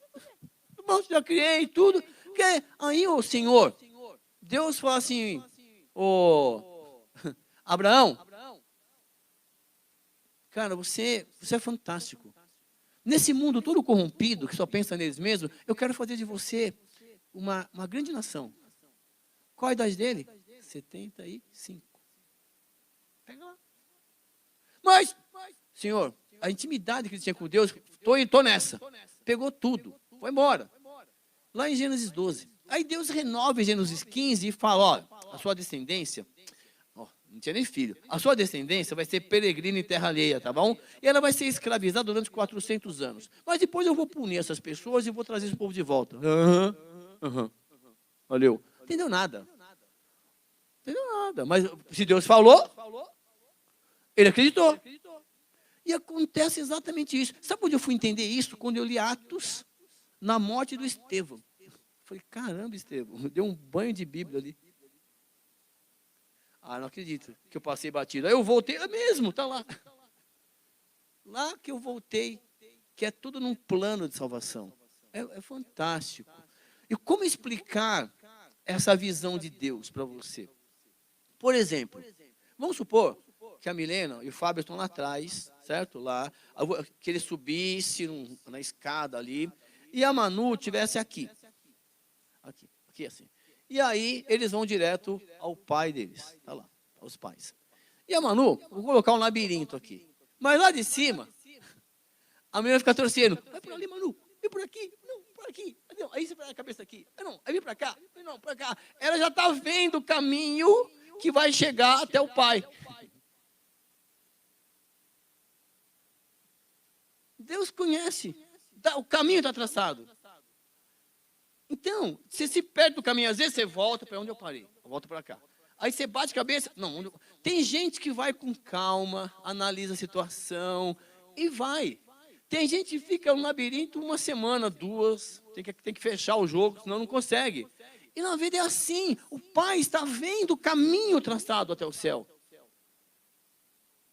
Bom, já criei tudo. Porque aí o Senhor, Deus fala assim, Abraão, cara, você é fantástico. Nesse mundo todo corrompido, que só pensa neles mesmos, eu quero fazer de você uma grande nação. Qual a idade dele? 75. Pega lá. Mas, Senhor, a intimidade que ele tinha com Deus, estou nessa. Pegou tudo, foi embora. Lá em Gênesis 12. Aí Deus renova em Gênesis 15 e fala, ó, a sua descendência, ó, não tinha nem filho, a sua descendência vai ser peregrina em terra alheia, tá bom? E ela vai ser escravizada durante 400 anos. Mas depois eu vou punir essas pessoas e vou trazer esse povo de volta. Valeu. Entendeu nada. Entendeu nada. Mas se Deus falou, ele acreditou. E acontece exatamente isso. Sabe onde eu fui entender isso? Quando eu li Atos, na morte do Estevão. Falei, caramba, Estevão, deu um banho de Bíblia ali. Ah, não acredito que eu passei batido. Aí eu voltei, é mesmo, está lá. Lá que eu voltei, que é tudo num plano de salvação. É fantástico. E como explicar essa visão de Deus para você? Por exemplo, vamos supor que a Milena e o Fábio estão lá atrás, certo? Lá, que ele subisse na escada ali, e a Manu estivesse aqui. Aqui assim. E aí, eles vão direto ao pai deles. Tá lá, aos pais. E a Manu, vou colocar um labirinto aqui. Mas lá de cima, a menina fica torcendo. Vai por ali, Manu. Vem por aqui. Não, por aqui. Não, aí você põe a cabeça aqui. Não, aí vem para cá. Não, para cá. Ela já está vendo o caminho que vai chegar até o pai. Deus conhece. O caminho está traçado. Então, você se perde do caminho, às vezes você volta para onde eu parei, eu volto para cá. Aí você bate a cabeça, não, tem gente que vai com calma, analisa a situação e vai. Tem gente que fica no labirinto uma semana, duas, tem que fechar o jogo, senão não consegue. E na vida é assim, o pai está vendo o caminho traçado até o céu.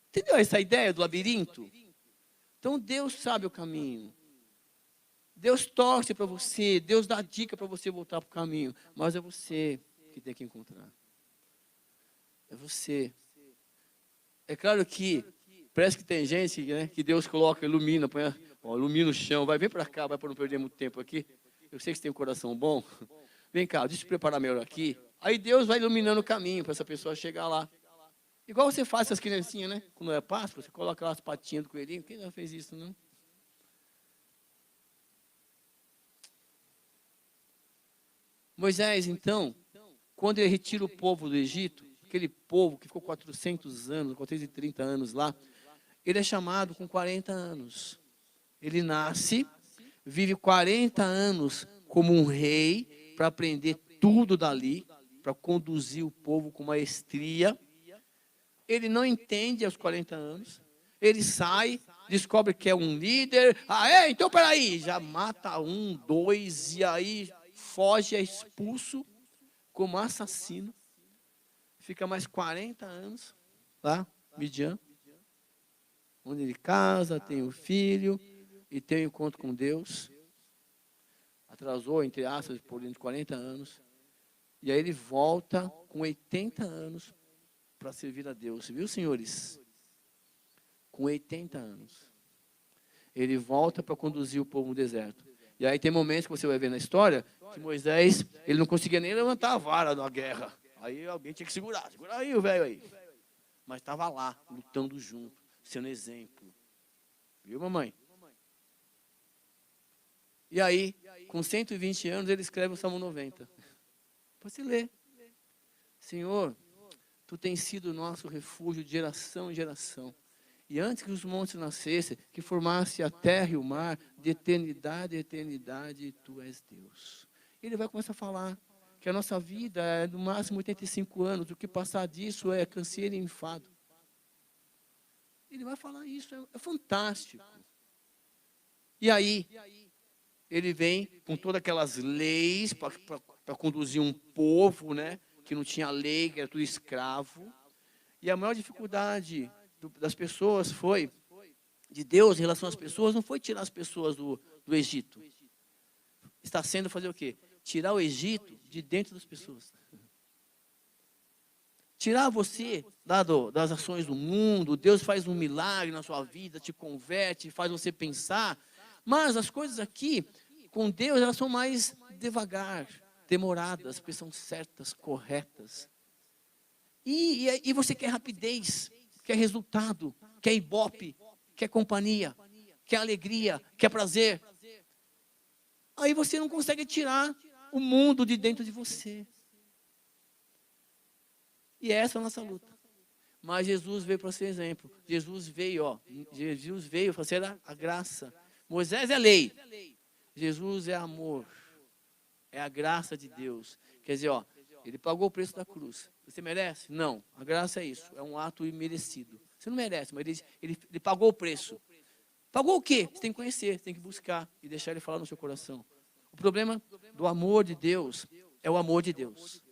Entendeu essa ideia do labirinto? Então Deus sabe o caminho. Deus torce para você, Deus dá dica para você voltar para o caminho, mas é você que tem que encontrar. É você. É claro que parece que tem gente, né, que Deus coloca, ilumina, ilumina o chão, vem para cá, vai para não perder muito tempo aqui. Eu sei que você tem um coração bom. Vem cá, deixa eu preparar melhor aqui. Aí Deus vai iluminando o caminho para essa pessoa chegar lá. Igual você faz com as criancinhas, né? Quando é Páscoa, você coloca lá as patinhas do coelhinho. Quem já fez isso, não? Moisés, então, quando ele retira o povo do Egito, aquele povo que ficou 400 anos, 430 anos lá, ele é chamado com 40 anos. Ele nasce, vive 40 anos como um rei, para aprender tudo dali, para conduzir o povo com maestria. Ele não entende aos 40 anos, ele sai, descobre que é um líder, então peraí, já mata um, dois, e aí foge, é expulso como assassino, fica mais 40 anos lá, Midian, onde ele casa, tem um filho e tem um encontro com Deus. Atrasou, entre aspas, por 40 anos. E aí ele volta com 80 anos para servir a Deus. Viu, senhores? Com 80 anos. Ele volta para conduzir o povo no deserto. E aí tem momentos que você vai ver na história que Moisés, ele não conseguia nem levantar a vara na guerra. Aí alguém tinha que segurar. Segura aí o velho aí. Mas estava lá, lutando junto, sendo exemplo. Viu, mamãe? E aí, com 120 anos, ele escreve o Salmo 90. Você lê. Senhor, Tu tens sido o nosso refúgio de geração em geração. E antes que os montes nascessem, que formasse a terra e o mar, de eternidade a eternidade, Tu és Deus. Ele vai começar a falar que a nossa vida é no máximo 85 anos, o que passar disso é canseiro e enfado. Ele vai falar isso, é fantástico. E aí, ele vem com todas aquelas leis para conduzir um povo, né, que não tinha lei, que era tudo escravo. E a maior dificuldade das pessoas foi, de Deus em relação às pessoas, não foi tirar as pessoas do Egito. Está sendo fazer o quê? Tirar o Egito de dentro das pessoas. Tirar você das ações do mundo. Deus faz um milagre na sua vida, te converte, faz você pensar. Mas as coisas aqui, com Deus, elas são mais devagar, demoradas, porque são certas, corretas. E você quer rapidez. quer resultado, quer ibope, quer companhia, quer alegria, quer prazer. Aí você não consegue tirar o mundo de dentro de você. E essa é a nossa luta. Mas Jesus veio para ser exemplo. Jesus veio para ser a graça. Moisés é lei. Jesus é amor. É a graça de Deus. Quer dizer, ele pagou o preço da cruz. Você merece? Não. A graça é isso. É um ato imerecido. Você não merece, mas ele pagou o preço. Pagou o quê? Você tem que conhecer, você tem que buscar e deixar ele falar no seu coração. O problema do amor de Deus é o amor de Deus.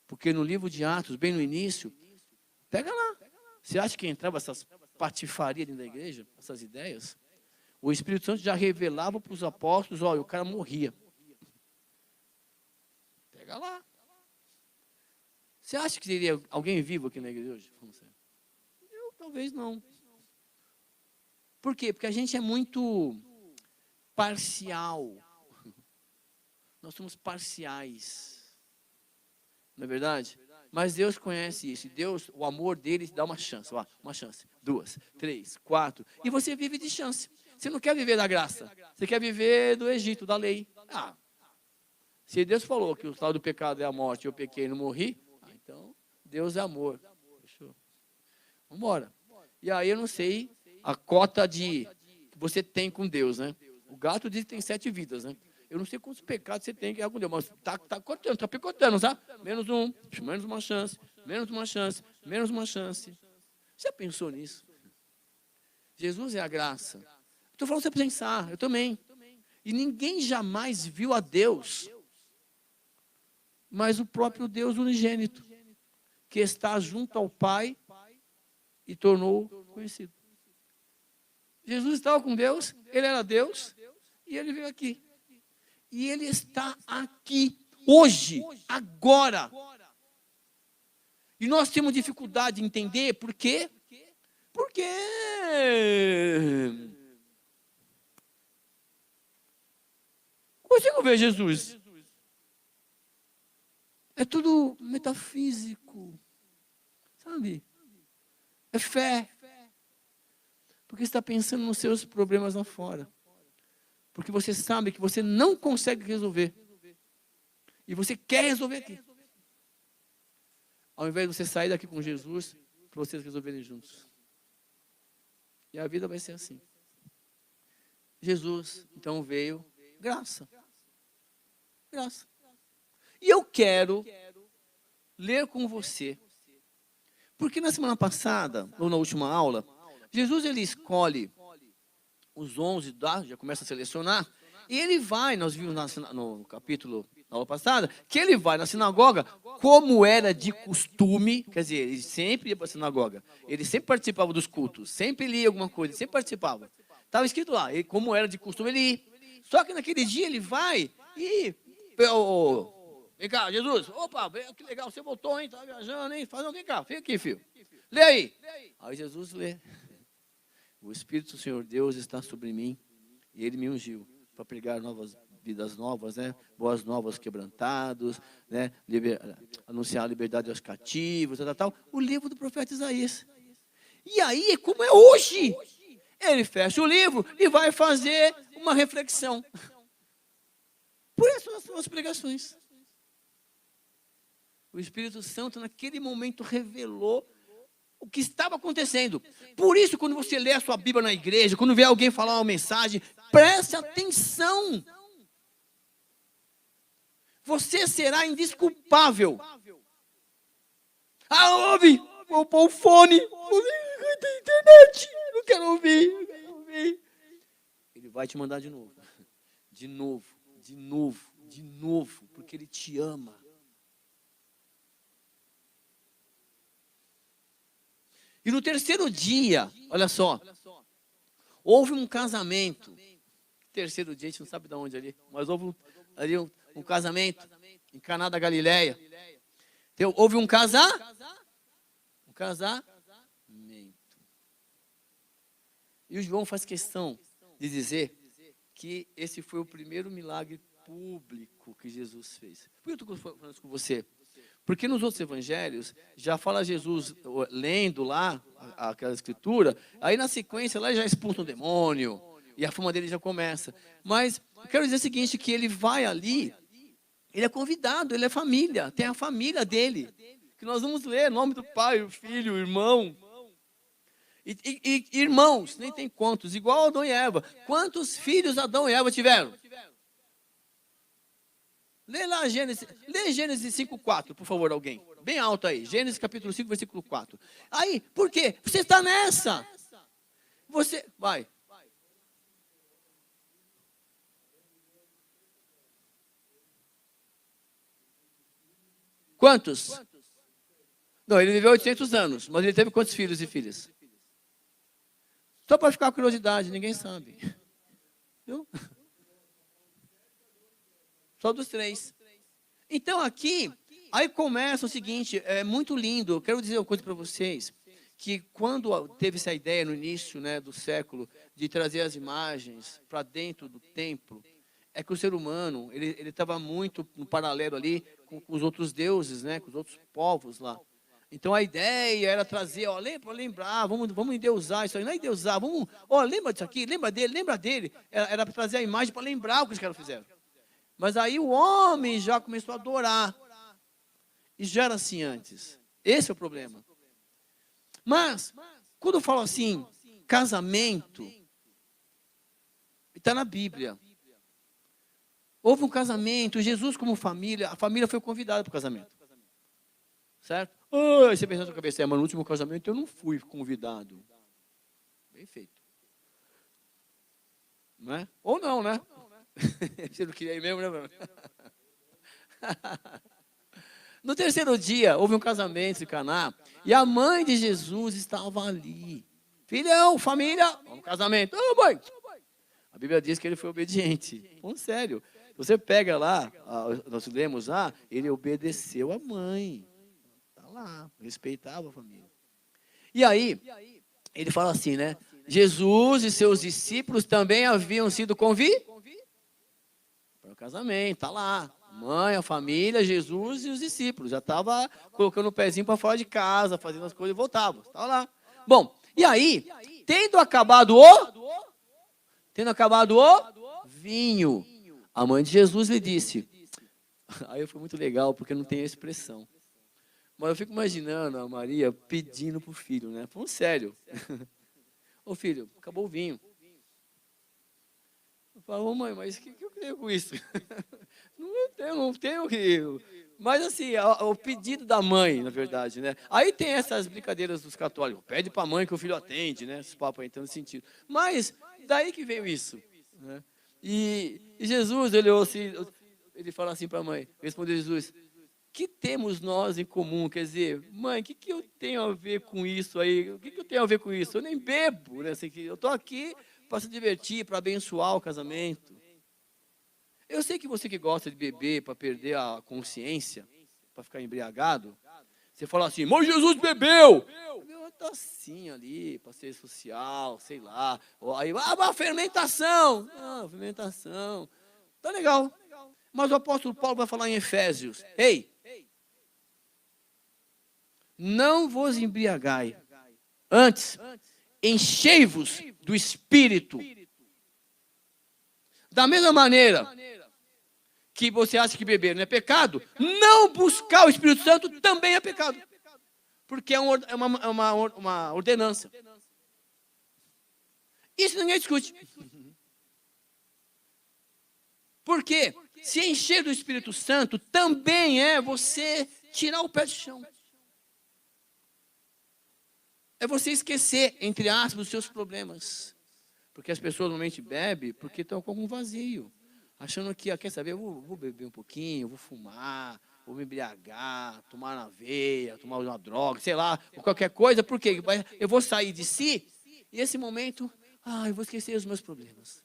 Porque no livro de Atos, bem no início, pega lá. Você acha que entrava essas patifarias dentro da igreja? Essas ideias? O Espírito Santo já revelava para os apóstolos, olha, o cara morria. Pega lá. Você acha que teria alguém vivo aqui na igreja hoje? Eu talvez não. Por quê? Porque a gente é muito parcial. Nós somos parciais. Não é verdade? Mas Deus conhece isso. Deus, o amor dele dá uma chance. Uma chance, 2, 3, 4. E você vive de chance. Você não quer viver da graça. Você quer viver do Egito, da lei. Se Deus falou que o tal do pecado é a morte, eu pequei e não morri, então Deus é amor. Fechou? Vamos embora. E aí eu não sei a cota que você tem com Deus, né? O gato diz que tem 7 vidas, né? Eu não sei quantos pecados você tem que é com Deus, mas está cortando, está picotando, sabe? Menos um, menos uma chance, menos uma chance, menos uma chance. Você já pensou nisso? Jesus é a graça. Estou falando para você pensar, eu também. E ninguém jamais viu a Deus, mas o próprio Deus unigênito, que está junto ao Pai e tornou conhecido. Jesus estava com Deus, ele era Deus, e ele veio aqui. E ele está aqui, hoje, agora. E nós temos dificuldade de entender por quê? Porque consigo ver Jesus. É tudo metafísico, sabe? É fé. Porque você está pensando nos seus problemas lá fora. Porque você sabe que você não consegue resolver. E você quer resolver aqui. Ao invés de você sair daqui com Jesus, para vocês resolverem juntos. E a vida vai ser assim. Jesus, então, veio graça. Graça. E eu quero ler com você. Porque na semana passada, ou na última aula, Jesus ele escolhe os 11, já começa a selecionar, e ele vai, nós vimos no capítulo da aula passada, que ele vai na sinagoga, como era de costume, quer dizer, ele sempre ia para a sinagoga, ele sempre participava dos cultos, sempre lia alguma coisa, sempre participava. Estava escrito lá, como era de costume ele ir. Só que naquele dia ele vai e... Vem cá, Jesus, opa, que legal, você voltou, hein, tá viajando, hein, vem cá, fica aqui, filho. Lê aí. Aí Jesus lê. O Espírito do Senhor Deus está sobre mim e Ele me ungiu para pregar vidas novas, né? Boas novas quebrantados, né? Anunciar a liberdade aos cativos, tal. O livro do profeta Isaías. E aí, como é hoje, ele fecha o livro e vai fazer uma reflexão. Por isso nós temos as pregações. O Espírito Santo naquele momento revelou o que estava acontecendo. Por isso, quando você lê a sua Bíblia na igreja, quando vê alguém falar uma mensagem, preste atenção. Você será indesculpável. Ouve! Vou pôr o fone. Não tem internet. Não quero ouvir. Ele vai te mandar de novo. De novo. Porque Ele te ama. E no terceiro dia, olha só, houve um casamento. Terceiro dia, a gente não sabe de onde ali, mas houve ali um casamento em Caná da Galileia. Então, houve um casamento. E o João faz questão de dizer que esse foi o primeiro milagre público que Jesus fez. Por que eu estou falando isso com você? Porque nos outros evangelhos, já fala Jesus lendo lá aquela escritura, aí na sequência lá já expulsa um demônio, e a fama dele já começa. Mas eu quero dizer o seguinte, que ele vai ali, ele é convidado, ele é família, tem a família dele, que nós vamos ler, nome do pai, o filho, o irmão. E irmãos, nem tem quantos, igual Adão e Eva. Quantos filhos Adão e Eva tiveram? Lê lá Gênesis 5:4, por favor, alguém. Bem alto aí. Gênesis capítulo 5, versículo 4. Aí, por quê? Você está nessa. Você, vai. Quantos? Não, ele viveu 800 anos, mas ele teve quantos filhos e filhas? Só para ficar com curiosidade, ninguém sabe. Viu? Só dos 3. Então aqui, aí começa o seguinte, é muito lindo. Eu quero dizer uma coisa para vocês, que quando teve essa ideia no início, né, do século, de trazer as imagens para dentro do templo, é que o ser humano, ele estava muito no paralelo ali com os outros deuses, né, com os outros povos lá. Então a ideia era trazer, ó, lembrar, vamos endeusar isso aí, não é endeusar, vamos, ó, lembra disso aqui, lembra dele. Era para trazer a imagem para lembrar o que os caras fizeram. Mas aí o homem já começou a adorar. E já era assim antes. Esse é o problema. Mas, quando eu falo assim, casamento, está na Bíblia. Houve um casamento, Jesus como família, a família foi convidada para o casamento. Certo? Aí você pensa na sua cabeça, mas no último casamento eu não fui convidado. Bem feito. Não é? Ou não, né? Você não queria ir mesmo, né? No terceiro dia, houve um casamento em Caná, e a mãe de Jesus estava ali. Filhão, família, vamos casamento. Ô, mãe! A Bíblia diz que ele foi obediente. Falando sério. Você pega lá, nós lemos lá, ele obedeceu a mãe. Está lá, respeitava a família. E aí, ele fala assim, né? Jesus e seus discípulos também haviam sido convidados para o casamento, está lá. Mãe, a família, Jesus e os discípulos. Já estava colocando o pezinho para fora de casa, fazendo as coisas e voltava. Estava lá. Bom, e aí, tendo acabado o vinho, a mãe de Jesus lhe disse. Aí foi muito legal, porque não tem a expressão. Mas eu fico imaginando a Maria pedindo para o filho, né? Falando sério. Ô filho, acabou o vinho. Eu falo, ô mãe, mas o que eu tenho com isso? Não tenho que... Mas assim, o pedido da mãe, na verdade, né? Aí tem essas brincadeiras dos católicos. Pede para a mãe que o filho atende, né? Esses papos aí, no sentido. Mas, daí que veio isso, né? E Jesus, ele fala assim para a mãe, respondeu Jesus, que temos nós em comum? Quer dizer, mãe, o que eu tenho a ver com isso aí? O que eu tenho a ver com isso? Eu nem bebo, né? Assim, eu estou aqui para se divertir, para abençoar o casamento. Eu sei que você que gosta de beber para perder a consciência, para ficar embriagado, você fala assim, mas Jesus bebeu! Eu estou assim ali, para ser social, sei lá. Aí, a fermentação! Ah, fermentação. Tá legal. Mas o apóstolo Paulo vai falar em Efésios, ei, não vos embriagai, antes, enchei-vos do Espírito. Da mesma maneira que você acha que beber não é pecado, não buscar o Espírito Santo também é pecado. Porque é uma ordenança. Isso ninguém discute. Por quê? Se encher do Espírito Santo também é você tirar o pé do chão. É você esquecer, entre aspas, os seus problemas. Porque as pessoas normalmente bebem porque estão com algum vazio. Achando que, quer saber, eu vou beber um pouquinho, vou fumar, vou me embriagar, tomar na veia, tomar uma droga, sei lá, ou qualquer coisa. Por quê? Eu vou sair de si e esse momento, eu vou esquecer os meus problemas.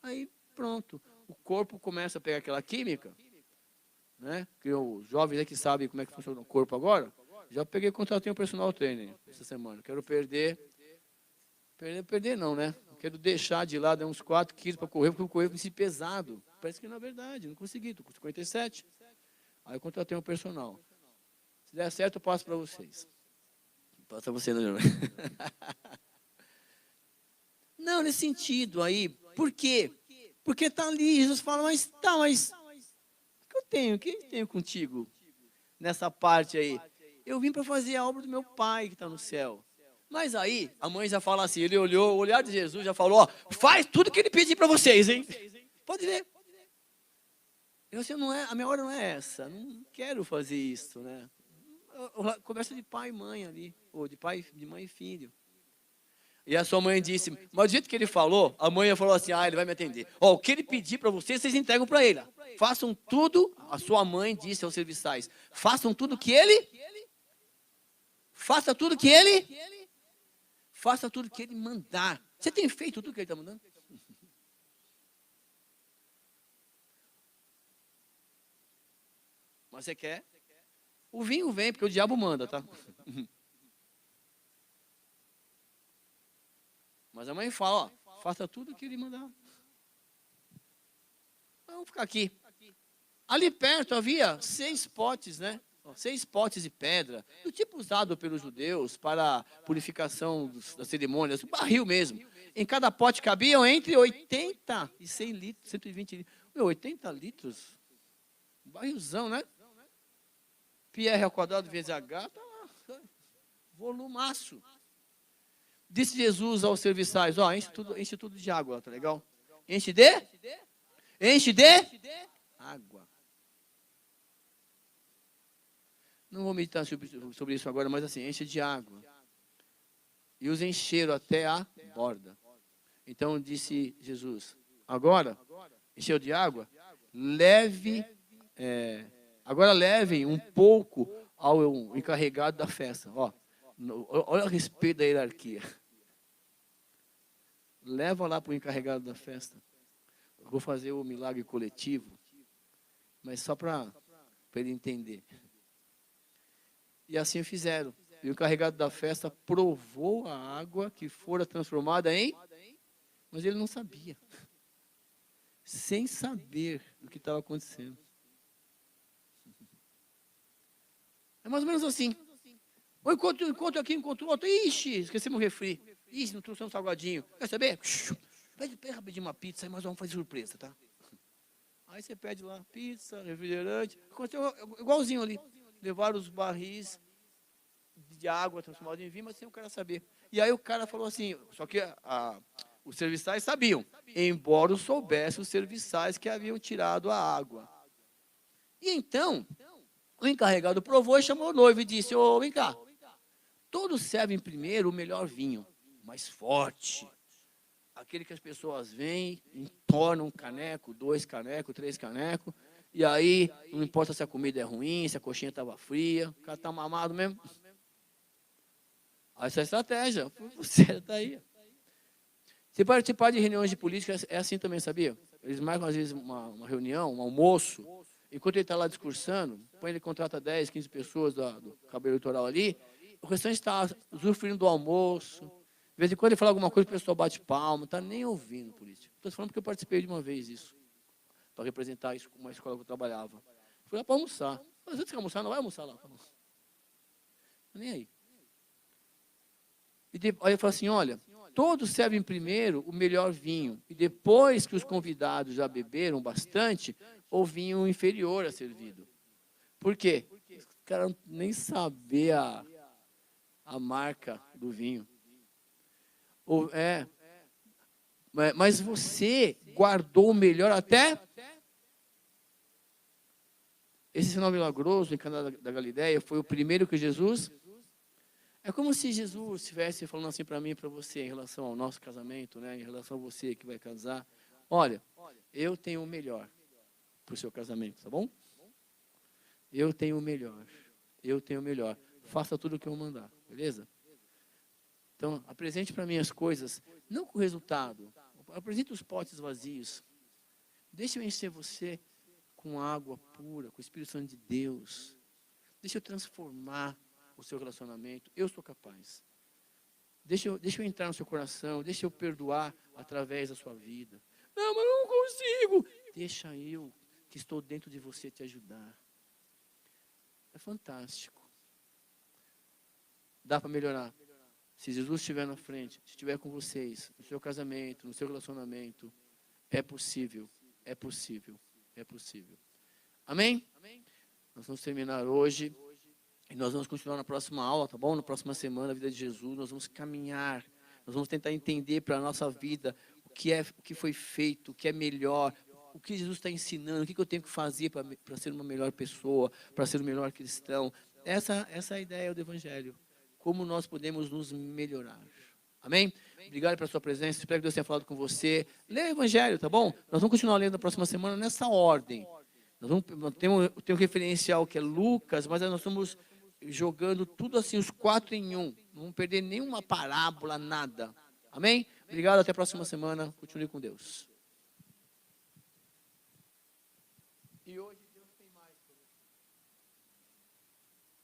Aí, pronto. O corpo começa a pegar aquela química, né? Que os jovens que sabem como é que funciona o corpo agora, já peguei, contratei um personal trainer essa semana. Quero perder não, né? Quero deixar de lado uns 4 quilos para correr, porque eu correr com esse pesado. Parece que não é verdade, não consegui, estou com 57. Aí eu contratei um personal. Se der certo, eu passo para vocês. Passa você, não. Não, nesse sentido aí. Por quê? Porque está ali, Jesus fala, mas o que eu tenho? O que eu tenho contigo nessa parte aí? Eu vim para fazer a obra do meu pai que está no céu. Mas aí, a mãe já fala assim, ele olhou, o olhar de Jesus já falou, ó, faz tudo que ele pedir para vocês, hein? Pode ver. Eu assim, não é, a minha hora não é essa, não quero fazer isso, né? Conversa de pai e mãe ali, ou de mãe e filho. E a sua mãe disse, mas do jeito que ele falou, a mãe falou assim, ele vai me atender. Ó, o que ele pedir para vocês, vocês entregam para ele. Façam tudo, a sua mãe disse aos serviçais, faça tudo que ele mandar. Você tem feito tudo que ele está mandando? Mas você quer? O vinho vem, porque o diabo manda, tá? Mas a mãe fala, ó, faça tudo o que ele mandar. Vamos ficar aqui. Ali perto havia 6 potes, né? 6 potes de pedra, do tipo usado pelos judeus para purificação das cerimônias, barril mesmo. Em cada pote cabiam entre 80 e 100 litros, 120 litros. 80 litros? Barrilzão, né? Pi/r ao quadrado vezes H, tá lá. Volumaço. Disse Jesus aos serviçais, ó, enche tudo de água, tá legal? Enche de água. Não vou meditar sobre isso agora, mas assim, enche de água. E os encheram até a borda. Então disse Jesus, agora, encheu de água, agora levem um pouco ao encarregado da festa. Ó, olha a respeito da hierarquia. Leva lá para o encarregado da festa. Eu vou fazer o milagre coletivo, mas só para ele entender. E assim fizeram. E o encarregado da festa provou a água que fora transformada em... Mas ele não sabia. Sem saber do que estava acontecendo. É mais ou menos assim. Ou encontro aqui, encontro outro. Ixi, esquecemos o refri. Ixi, não trouxe um salgadinho. Quer saber? Pede rapidinho uma pizza, aí nós vamos fazer surpresa, tá? Aí você pede lá pizza, refrigerante. Aconteceu igualzinho ali. Levaram os barris de água transformados em vinho, mas sem o cara saber. E aí o cara falou assim, só que os serviçais sabiam, embora soubessem os serviçais que haviam tirado a água. E então, o encarregado provou e chamou o noivo e disse, vem cá, todos servem primeiro o melhor vinho, mais forte. Aquele que as pessoas vêm, entornam um caneco, 2 canecos, 3 canecos, e aí não importa se a comida é ruim, se a coxinha estava fria, o cara está mamado mesmo. Essa é a estratégia, você está aí. Se participar de reuniões de política, é assim também, sabia? Eles marcam às vezes uma reunião, um almoço, enquanto ele está lá discursando, ele contrata 10, 15 pessoas do cabo eleitoral ali, o restante está usufruindo do almoço. De vez em quando ele fala alguma coisa, o pessoal bate palma, não está nem ouvindo política. Estou falando porque eu participei de uma vez disso, para representar uma escola que eu trabalhava. Fui lá para almoçar. Mas antes de almoçar, não vai almoçar lá. Nem aí. Aí eu falo assim, olha, todos servem primeiro o melhor vinho, e depois que os convidados já beberam bastante, o vinho inferior é servido. Por quê? Os caras nem sabem a marca do vinho. Mas você guardou o melhor até... Esse sinal milagroso em Caná da Galileia foi o primeiro que Jesus... É como se Jesus estivesse falando assim para mim e para você em relação ao nosso casamento, né? Em relação a você que vai casar. Olha, eu tenho o melhor para o seu casamento, tá bom? Eu tenho o melhor. Eu tenho o melhor. Faça tudo o que eu mandar, beleza? Então, apresente para mim as coisas, não com resultado. Apresente os potes vazios. Deixa eu encher você com água pura, com o Espírito Santo de Deus. Deixa eu transformar o seu relacionamento. Eu sou capaz. Deixa eu entrar no seu coração. Deixa eu perdoar através da sua vida. Não, mas eu não consigo. Deixa eu, que estou dentro de você, te ajudar. É fantástico. Dá para melhorar. Se Jesus estiver na frente, se estiver com vocês, no seu casamento, no seu relacionamento, é possível, é possível, é possível. Amém? Nós vamos terminar hoje e nós vamos continuar na próxima aula, tá bom? Na próxima semana, a vida de Jesus, nós vamos caminhar, nós vamos tentar entender para a nossa vida o que foi feito, o que é melhor, o que Jesus está ensinando, o que eu tenho que fazer para ser uma melhor pessoa, para ser um melhor cristão. Essa é a ideia do Evangelho. Como nós podemos nos melhorar. Amém? Obrigado pela sua presença. Espero que Deus tenha falado com você. Leia o Evangelho, tá bom? Nós vamos continuar lendo na próxima semana nessa ordem. Tem um referencial que é Lucas, mas nós estamos jogando tudo assim, os 4 em 1. Não vamos perder nenhuma parábola, nada. Amém? Obrigado, até a próxima semana. Continue com Deus. E hoje Deus tem mais.